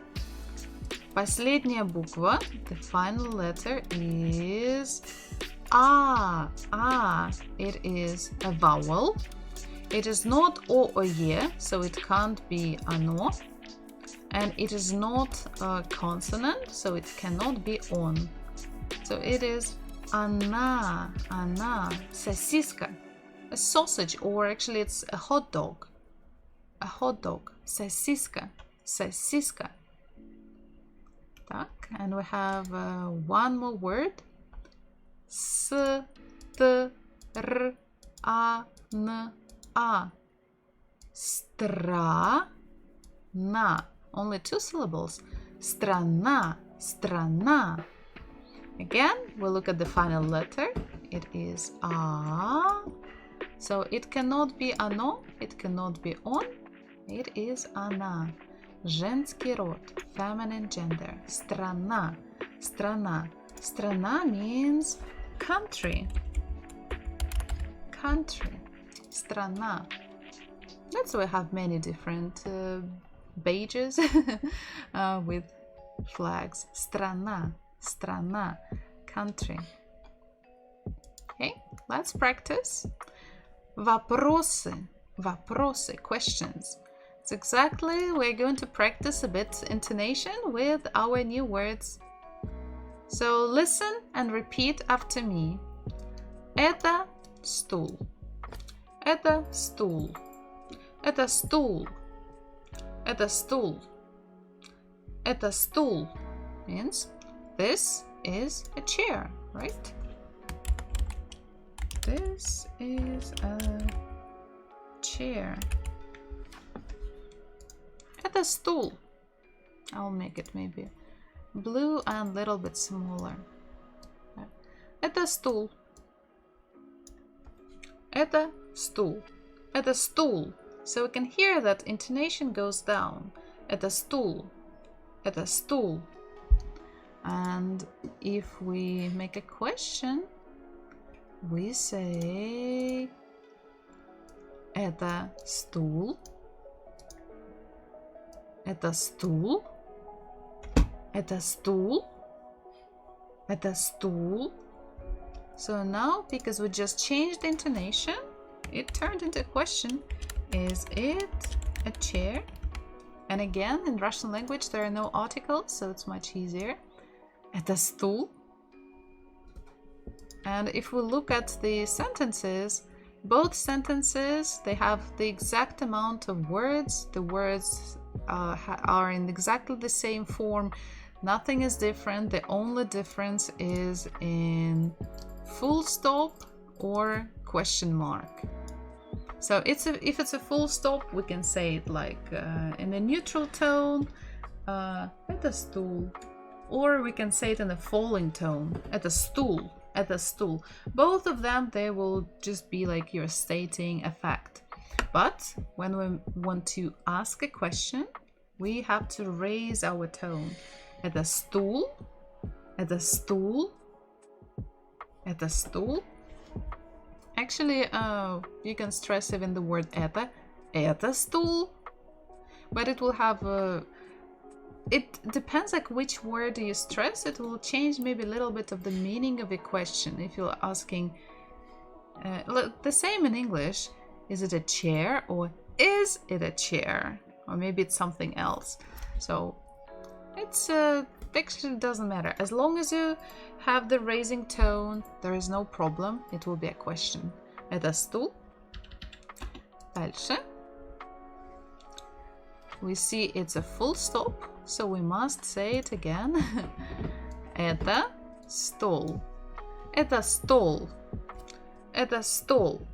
Последняя буква, the final letter is А. А. It is a vowel. It is not О, О, Е, so it can't be оно. And it is not a consonant, so it cannot be on. So it is она, она, сосиска, a sausage, or actually it's a hot dog. A hot dog, сосиска, сосиска. Так, and we have one more word. С, Т, Р, А, Н, А. Страна. Only two syllables. Страна, страна. Again, we look at the final letter. It is A. So it cannot be оно, it cannot be он. It is она. Женский род, feminine gender. Страна, страна. Страна means country. Country. Страна. That's why we have many different badges with flags. Страна, страна, country. Okay, let's practice. Вопросы, вопросы, questions. It's exactly, we're going to practice a bit intonation with our new words. So listen and repeat after me. Это стул. Это стул. Это стул. Это стул. Это стул means this is a chair, right? This is a chair. Это стул. I'll make it maybe blue and a little bit smaller. Это стул. Это стул. Это стул. So we can hear that intonation goes down. Это стул. Это стул. And if we make a question, we say это стул. Это стул. Это стул. Это стул. So now, because we just changed the intonation, it turned into a question. Is it a chair? And again, in Russian language, there are no articles, so it's much easier. Это стул. And if we look at the sentences, both sentences, they have the exact amount of words. The words are in exactly the same form. Nothing is different. The only difference is in full stop or question mark. So if it's a full stop, we can say it like in a neutral tone, это стул. Or we can say it in a falling tone, это стул, это стул. Both of them, they will just be like you're stating a fact. But when we want to ask a question, we have to raise our tone. Это стул, это стул, это стул. Actually, you can stress even the word это стул. But it will have it depends like which word you stress. It will change maybe a little bit of the meaning of a question. If you're asking the same in English, is it a chair or is it a chair? Or maybe it's something else. So it's actually doesn't matter. As long as you have the raising tone, there is no problem. It will be a question. Это стул. Дальше. We see it's a full stop, so we must say it again. Это стол. Это стол. Это стол.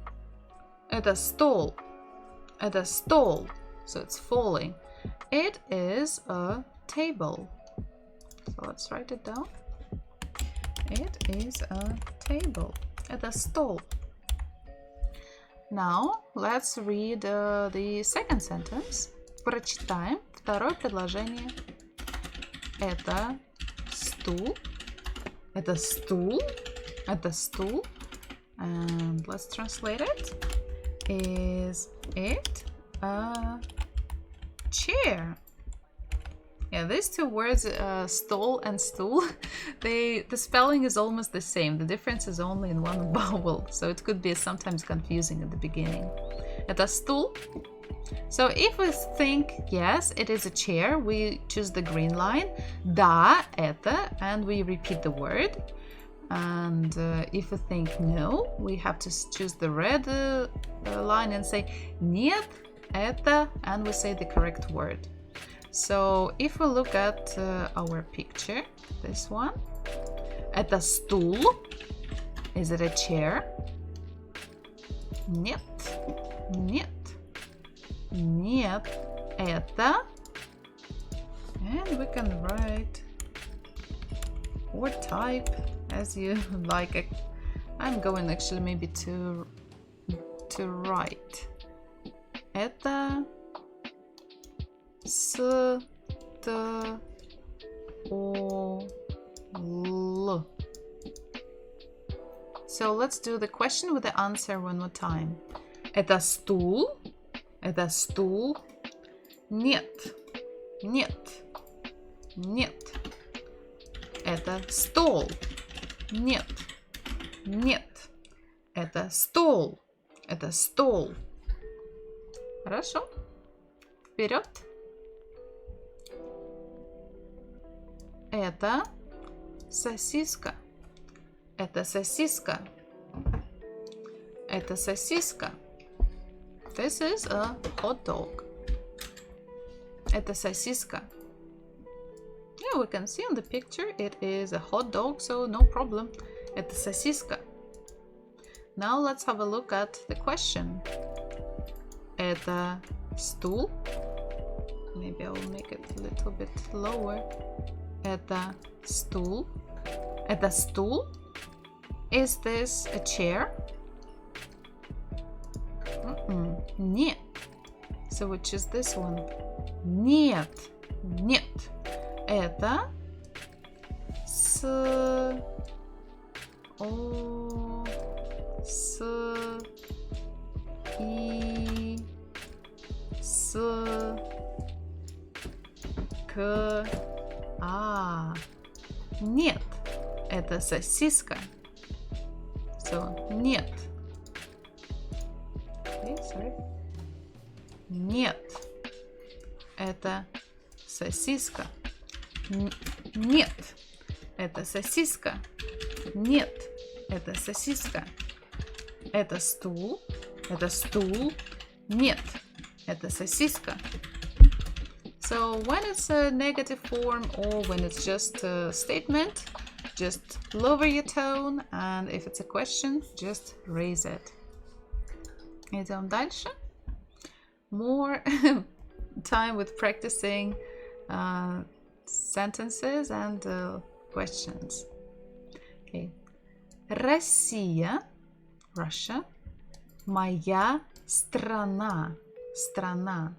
Это стол. Это стол. So it's falling. It is a table. So let's write it down. It is a table. Это стол. Now let's read the second sentence. Прочитаем второе предложение. Это стул. Это стул. Это стул. And let's translate it. Is it a chair? Yeah, these two words, stol and stool, the spelling is almost the same. The difference is only in one vowel, so it could be sometimes confusing at the beginning. Это стул. So if we think, yes, it is a chair, we choose the green line. Да, это, and we repeat the word. And if we think no, we have to choose the red line and say нет, это, and we say the correct word. So if we look at our picture, this one, это стул. Is it a chair? Нет, нет, нет, это And we can write or type as you like. I'm going actually maybe to write. Это стол. So let's do the question with the answer one more time. Это стул? Это стул? Нет. Нет. Нет. Это стол. Нет. Нет. Это стол. Это стол. Хорошо. Вперед. Это сосиска. Это сосиска. Это сосиска. This is a hot dog. Это сосиска. Yeah, we can see on the picture it is a hot dog, so no problem. Это сосиска. Now let's have a look at the question. Это стул. Maybe I will make it a little bit lower. Это стул. Это стул. Is this a chair? Нет. So which is this one? Нет. Нет. Это Нет. Это сосиска. So, нет. Okay, sorry. Нет. Это сосиска. Нет. Это сосиска. Нет. Это сосиска. Это стул. Это стул. Нет. Это сосиска. So when it's a negative form or when it's just a statement, just lower your tone, and if it's a question, just raise it. Идем дальше. More time with practicing sentences and questions. Okay. Россия, Russia, моя страна, страна.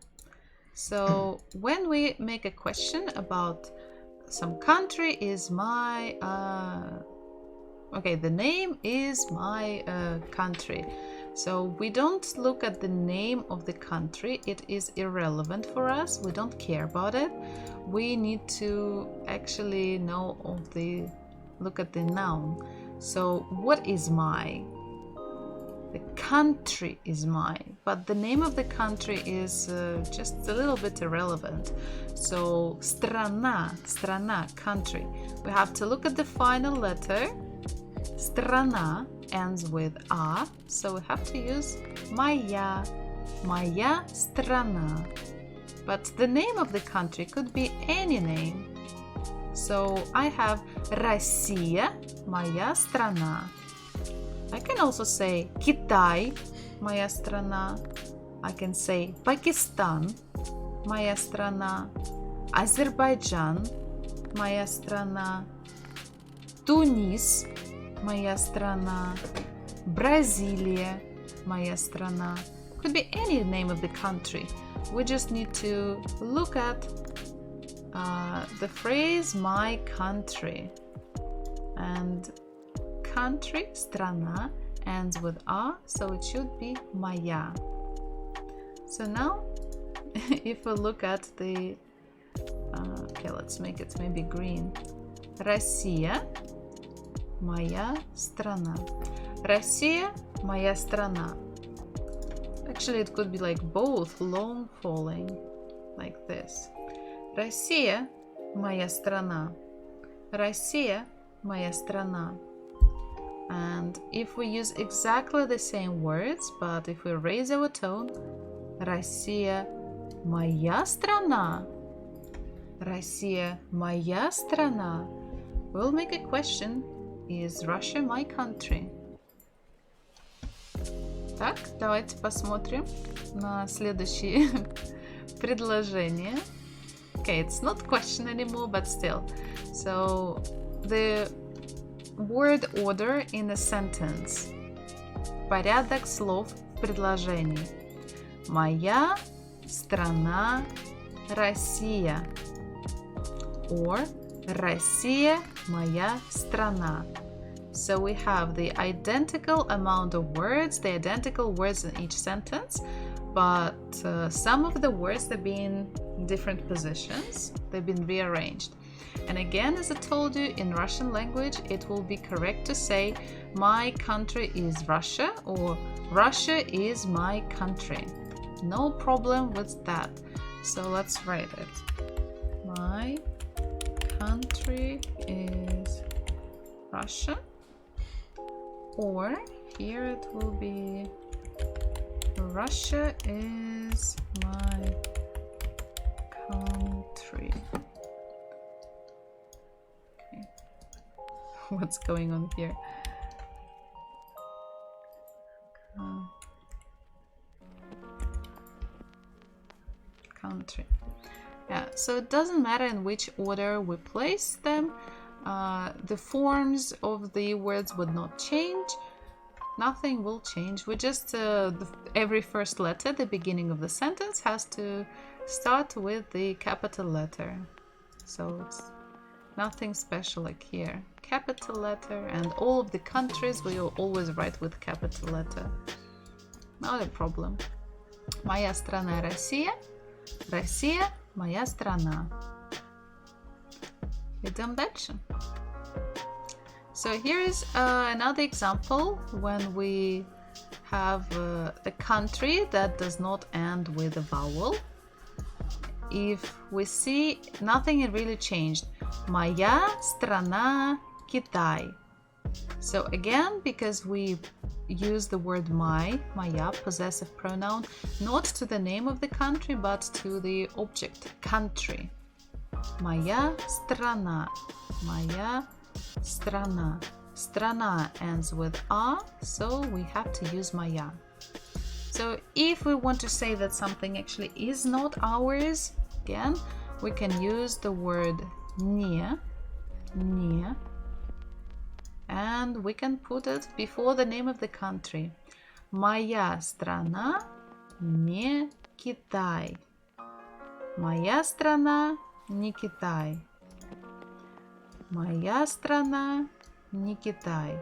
So when we make a question about some country is my okay, the name is my country. So we don't look at the name of the country. It is irrelevant for us. We don't care about it. We need to actually know of the look at the noun. So what is my? The country is mine, but the name of the country is just a little bit irrelevant. So страна, страна, country. We have to look at the final letter. Страна ends with a, so we have to use моя, моя страна. But the name of the country could be any name. So I have Россия, моя страна. I can also say Китай, моя страна. I can say Пакистан, моя страна. Азербайджан, моя страна. Тунис, моя страна. Бразилия, моя страна. Could be any name of the country. We just need to look at the phrase my country. And country, страна, ends with a, so it should be моя. So now, if we look at the, okay, let's make it maybe green. Россия, моя страна. Россия, моя страна. Actually, it could be like both, long falling, like this. Россия, моя страна. Россия, моя страна. And if we use exactly the same words, but if we raise our tone, Россия, моя страна. Россия, моя страна. We'll make a question. Is Russia my country? Так, давайте посмотрим на следующие предложения. Okay, it's not question anymore, but still. So the word order in a sentence. Порядок слов в предложении. Моя страна Россия. Or Россия моя страна. So we have the identical amount of words, the identical words in each sentence, but some of the words have been in different positions. They've been rearranged. And again, as I told you, in Russian language, it will be correct to say my country is Russia or Russia is my country. No problem with that. So let's write it. My country is Russia. Or here it will be Russia is my country. Okay. What's going on here? Country. Yeah, so it doesn't matter in which order we place them. The forms of the words would not change. Nothing will change. We just every first letter, the beginning of the sentence, has to start with the capital letter. So it's nothing special like here. Capital letter, and all of the countries we will always write with capital letter. Not a problem. Моя страна Россия. Россия моя страна. Идем дальше. So here is another example when we have a country that does not end with a vowel. If we see nothing really changed. Моя страна Китай. So again, because we use the word my, моя, possessive pronoun, not to the name of the country, but to the object, country. Моя страна. Моя страна. Страна ends with a, so we have to use моя. So if we want to say that something actually is not ours, again, we can use the word не, and we can put it before the name of the country. Моя страна не Китай. Моя страна не Китай. Моя страна не Китай.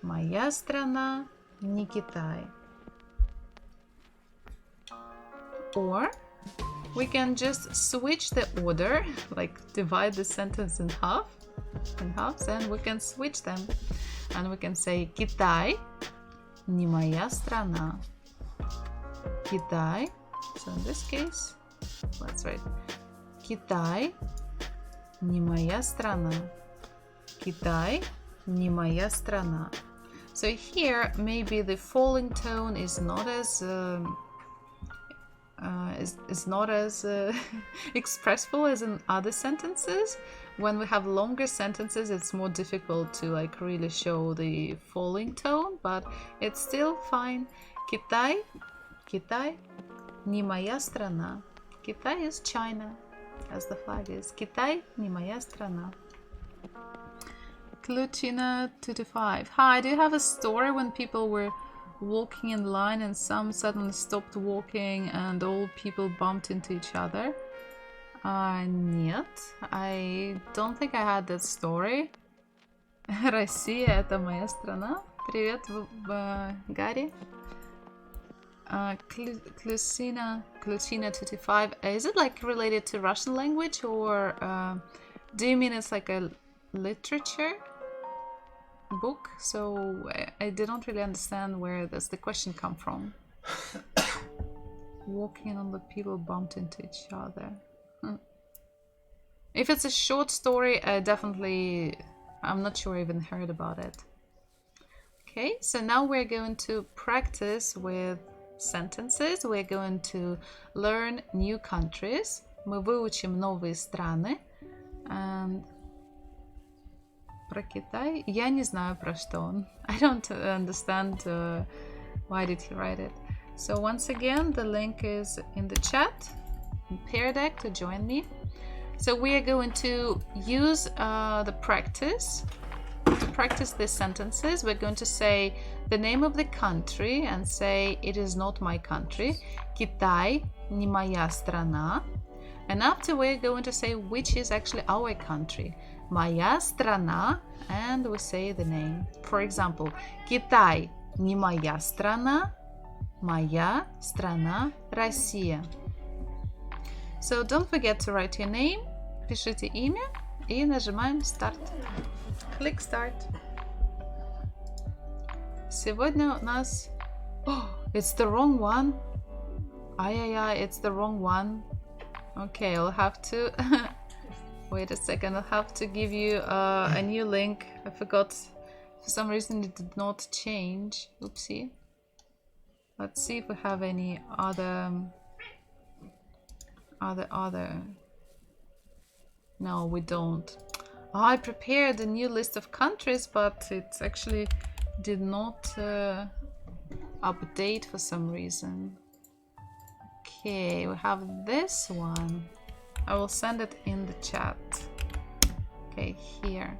Моя страна не Китай. Or we can just switch the order, like divide the sentence in halves, and we can switch them. And we can say Китай не моя страна. Китай. So in this case, let's write Китай не моя страна. Китай не моя страна. So here maybe the falling tone is not as expressive as in other sentences. When we have longer sentences, it's more difficult to like really show the falling tone, but it's still fine. Китай не моя страна. Китай is China, as the flag is. Китай не моя страна. Kluchina 225. Hi, do you have a story when people were walking in line and some suddenly stopped walking and all people bumped into each other? Нет, I don't think I had that story. Россия — это моя страна. Привет, Гарри. Kluchina 225. Is it like related to Russian language, or do you mean it's like a literature book? So I didn't really understand where does the question come from. Walking on the people bumped into each other. If it's a short story, I'm not sure I even heard about it. Okay, so now we're going to practice with sentences. We're going to learn new countries. Мы выучим новые страны. And про Китай я не знаю про что он. I don't understand why did he write it. So once again, the link is in the chat. Pear Deck to join me. So we are going to use the practice to practice these sentences. We're going to say the name of the country and say it is not my country. Китай не моя страна. And after we're going to say which is actually our country. Моя страна, and we say the name. For example, Китай не моя страна. Моя страна Россия. So don't forget to write your name. Пишите имя и нажимаем Start. Click Start. Сегодня у нас... Oh, it's the wrong one. Ай-яй-яй, it's the wrong one. Okay, I'll have to... Wait a second, I'll have to give you a new link. I forgot. For some reason it did not change. Oopsie. Let's see if we have any other... No, we don't. I prepared a new list of countries, but it actually did not update for some reason. Okay, we have this one. I will send it in the chat. Okay, here.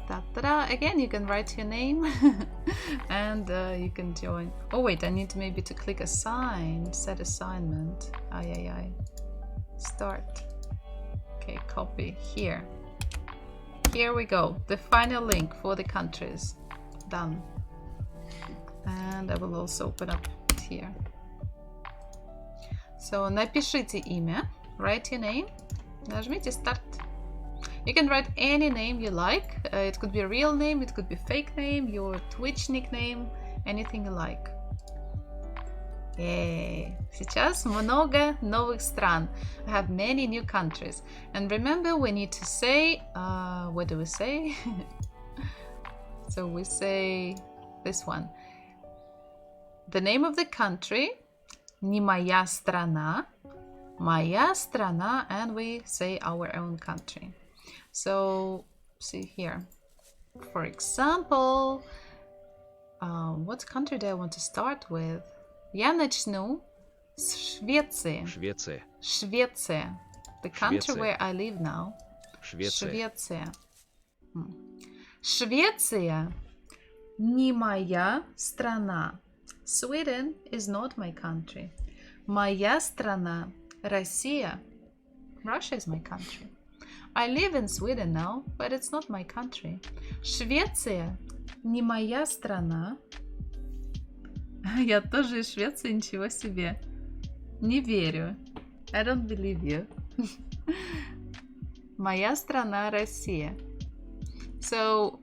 Ta-da! Again, you can write your name and you can join. Oh wait, I need maybe to click assign, set assignment. Ay. Start. Okay, copy here. Here we go. The final link for the countries. Done. And I will also open up it here. So напишите имя, write your name, нажмите Start. You can write any name you like. It could be a real name, it could be fake name, your Twitch nickname, anything you like. Yay! Сейчас много новых стран. I have many new countries. And remember, we need to say, what do we say? So we say this one. The name of the country, не моя страна, моя страна, and we say our own country. So, see here. For example, what country do I want to start with? Я начну с Швеции. Швеция. Швеция. The country Швеция. where I live now. Швеция. Швеция. Швеция не моя страна. Sweden is not my country. Моя страна. Россия. Russia is my country. I live in Sweden now, but it's not my country. Швеция не моя страна. Я тоже из Швеции, ничего себе. Не верю. I don't believe you. Моя страна Россия. So,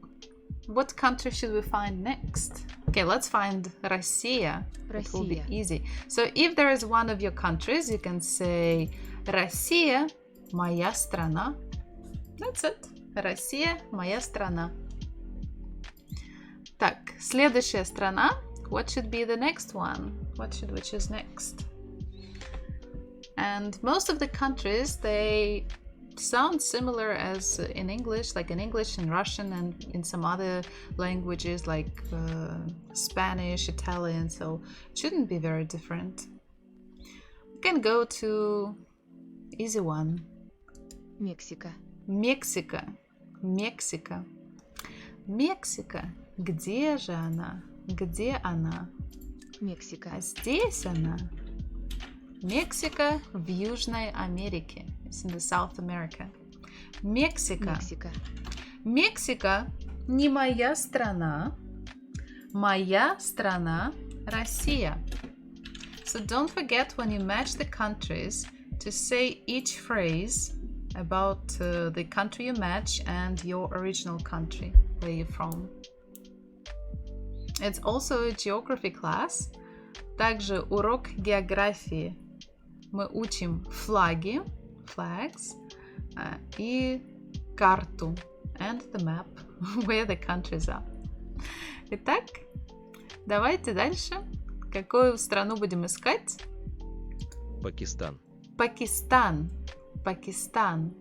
what country should we find next? Okay, let's find Россия. It will be easy. So, if there is one of your countries, you can say Россия, моя страна. That's it. Россия, моя страна. Так, следующая страна. What should be the next one? What should we choose next? And most of the countries, they sound similar as in English, like in English and Russian and in some other languages like Spanish, Italian, so it shouldn't be very different. We can go to easy one. Мексика. Мексика. Мексика. Мексика. Где же она? Где она? Мексика. А здесь она. Мексика в Южной Америке. It's in the South America. Мексика. Мексика. Мексика не моя страна. Моя страна Россия. So don't forget when you match the countries to say each phrase about the country you match and your original country where you're from. It's also a geography class. Также урок географии. Мы учим флаги, flags, и карту, and the map, where the countries are. Итак, давайте дальше. Какую страну будем искать? Пакистан. Пакистан. Пакистан.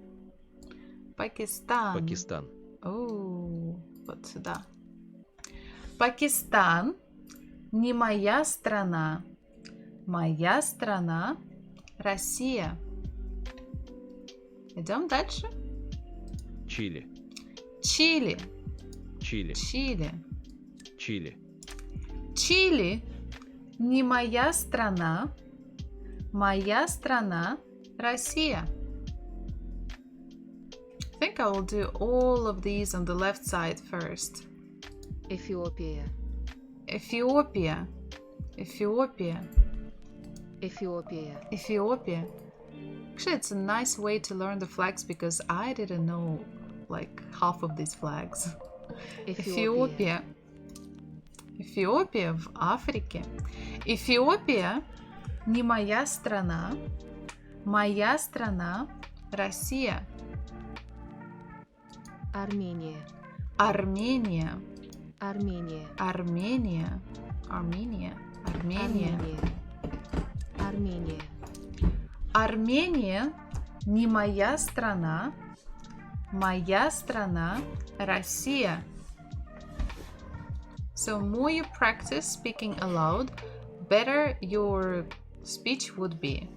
Пакистан. Пакистан. О, вот сюда. Пакистан не моя страна. Моя страна Россия. Идем дальше. Чили. Чили. Чили. Чили. Чили. Чили не моя страна. Моя страна Россия. I think I will do all of these on the left side first. Эфиопия. Ethiopia. Ethiopia. Эфиопия. Ethiopia. Actually, it's a nice way to learn the flags because I didn't know like half of these flags. Эфиопия. Эфиопия в Африке. Эфиопия не моя страна. Моя страна Россия. Армения. Армения. Армения. Армения. Армения. Армения. Армения. Армения не моя страна. Моя страна Россия. So more you practice speaking aloud, better your speech would be.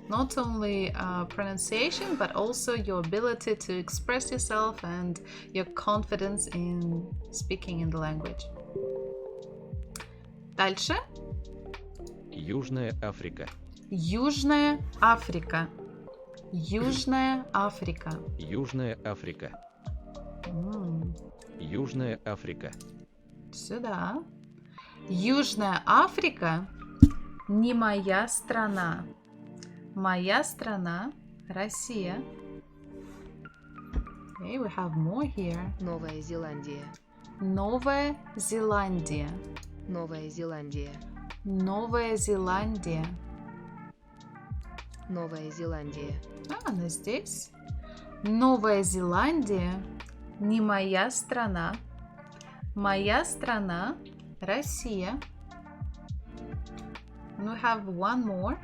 Not only pronunciation, but also your ability to express yourself and your confidence in speaking in the language. Дальше. Южная Африка. Южная Африка. Южная Африка. Южная Африка. Южная Африка. Сюда. Южная Африка не моя страна. Моя страна Россия. Okay, we have more here. Новая Зеландия. Новая Зеландия. Новая Зеландия. Новая Зеландия. Новая Зеландия. Она здесь. Новая Зеландия не моя страна. Моя страна Россия. And we have one more.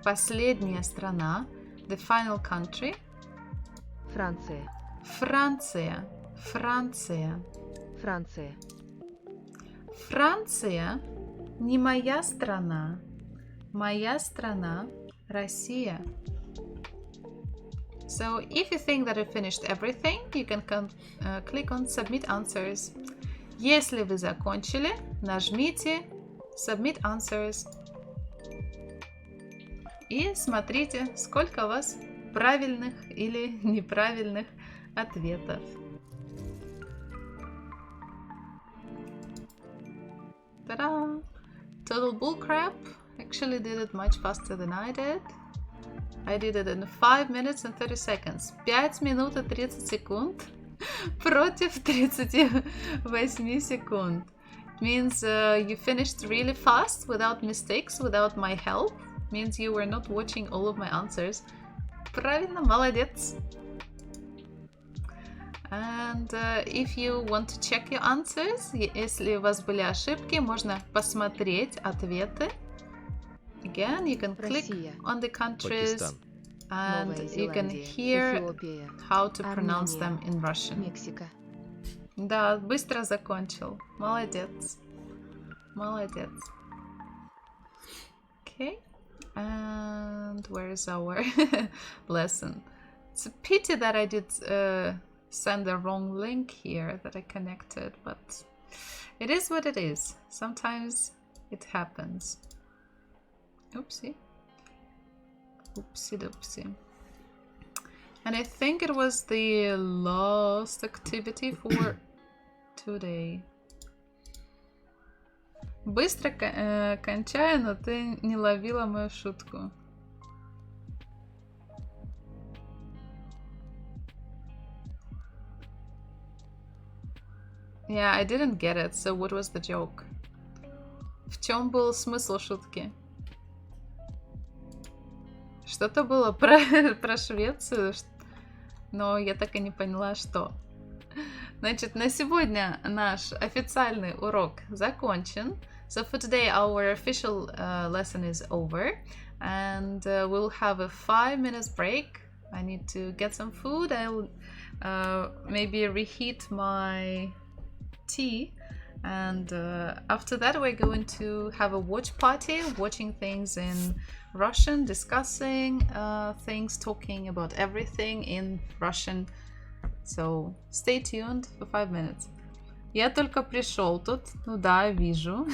Последняя страна. The final country. Франция. Франция. Франция. Франция. Франция не моя страна. Моя страна Россия. So if you think that you finished everything, you can click on Submit Answers. Если вы закончили, нажмите Submit Answers. И смотрите, сколько у вас правильных или неправильных ответов. Та-да! Total bullcrap. Actually did it much faster than I did. I did it in 5 minutes and 30 seconds. 5 минут и 30 секунд против 38 секунд. It means you finished really fast without mistakes, without my help. It means you were not watching all of my answers. Правильно, молодец. And if you want to check your answers, если у вас были ошибки, можно посмотреть ответы. Again, you can click Россия. on the countries Пакистан. and Новая you can Зеландия. hear Эфиопия. how to pronounce Армения. them in Russian. Мексика. Да, быстро закончил. Молодец. Молодец. Okay. And where's our lesson? It's a pity that I did send the wrong link here that I connected, but it is what it is. Sometimes it happens. Oopsie. Oopsie doopsie. And I think it was the last activity for today. Быстро кончаю, но ты не ловила мою шутку. Yeah, I didn't get it, so what was the joke? В чем был смысл шутки? Что-то было про Швецию, но я так и не поняла, что. Значит, на сегодня наш официальный урок закончен. So for today our official lesson is over, and we'll have a 5 minutes break. I need to get some food. I'll maybe reheat my tea, And after that, we're going to have a watch party, watching things in Russian, discussing things, talking about everything in Russian. So stay tuned for 5 minutes. Я только пришел тут. Ну да, вижу.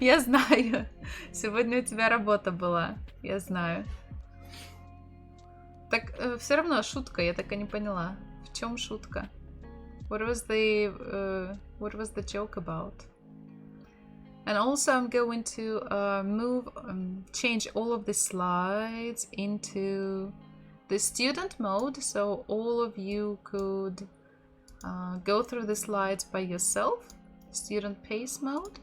Я знаю. Сегодня у тебя работа была. Я знаю. Так, все равно шутка, я так и не поняла. В чем шутка? What was the joke about? And also I'm going to change all of the slides into the student mode, so all of you could go through the slides by yourself, student pace mode.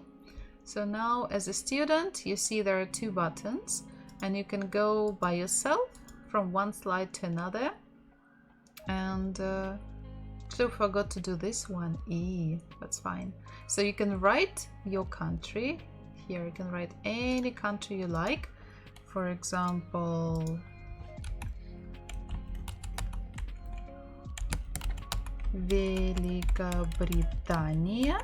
So now as a student, you see there are 2 buttons and you can go by yourself from one slide to another. And actually forgot to do this one. That's fine. So you can write your country. Here you can write any country you like. For example, Великобритания.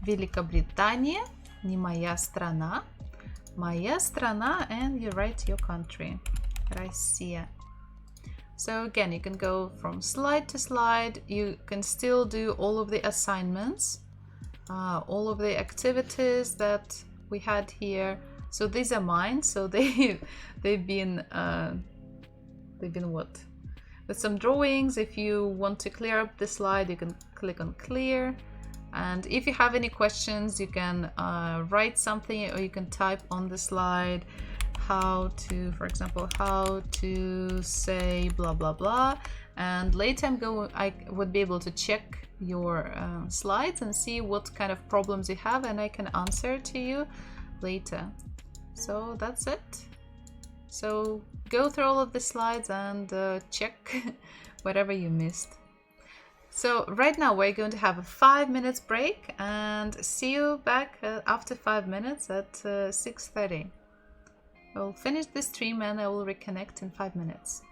Великобритания, не моя страна. Моя страна, and you write your country. Россия. So again, you can go from slide to slide. You can still do all of the assignments, all of the activities that we had here. So these are mine. So they've been what? With some drawings. If you want to clear up the slide, you can click on clear. And if you have any questions, you can write something, or you can type on the slide how to, for example, how to say blah blah blah. And later I would be able to check your slides and see what kind of problems you have, and I can answer to you later. So that's it. So go through all of the slides and check whatever you missed. So right now we're going to have a 5 minutes break and see you back after 5 minutes at 6:30. I'll finish the stream and I will reconnect in 5 minutes.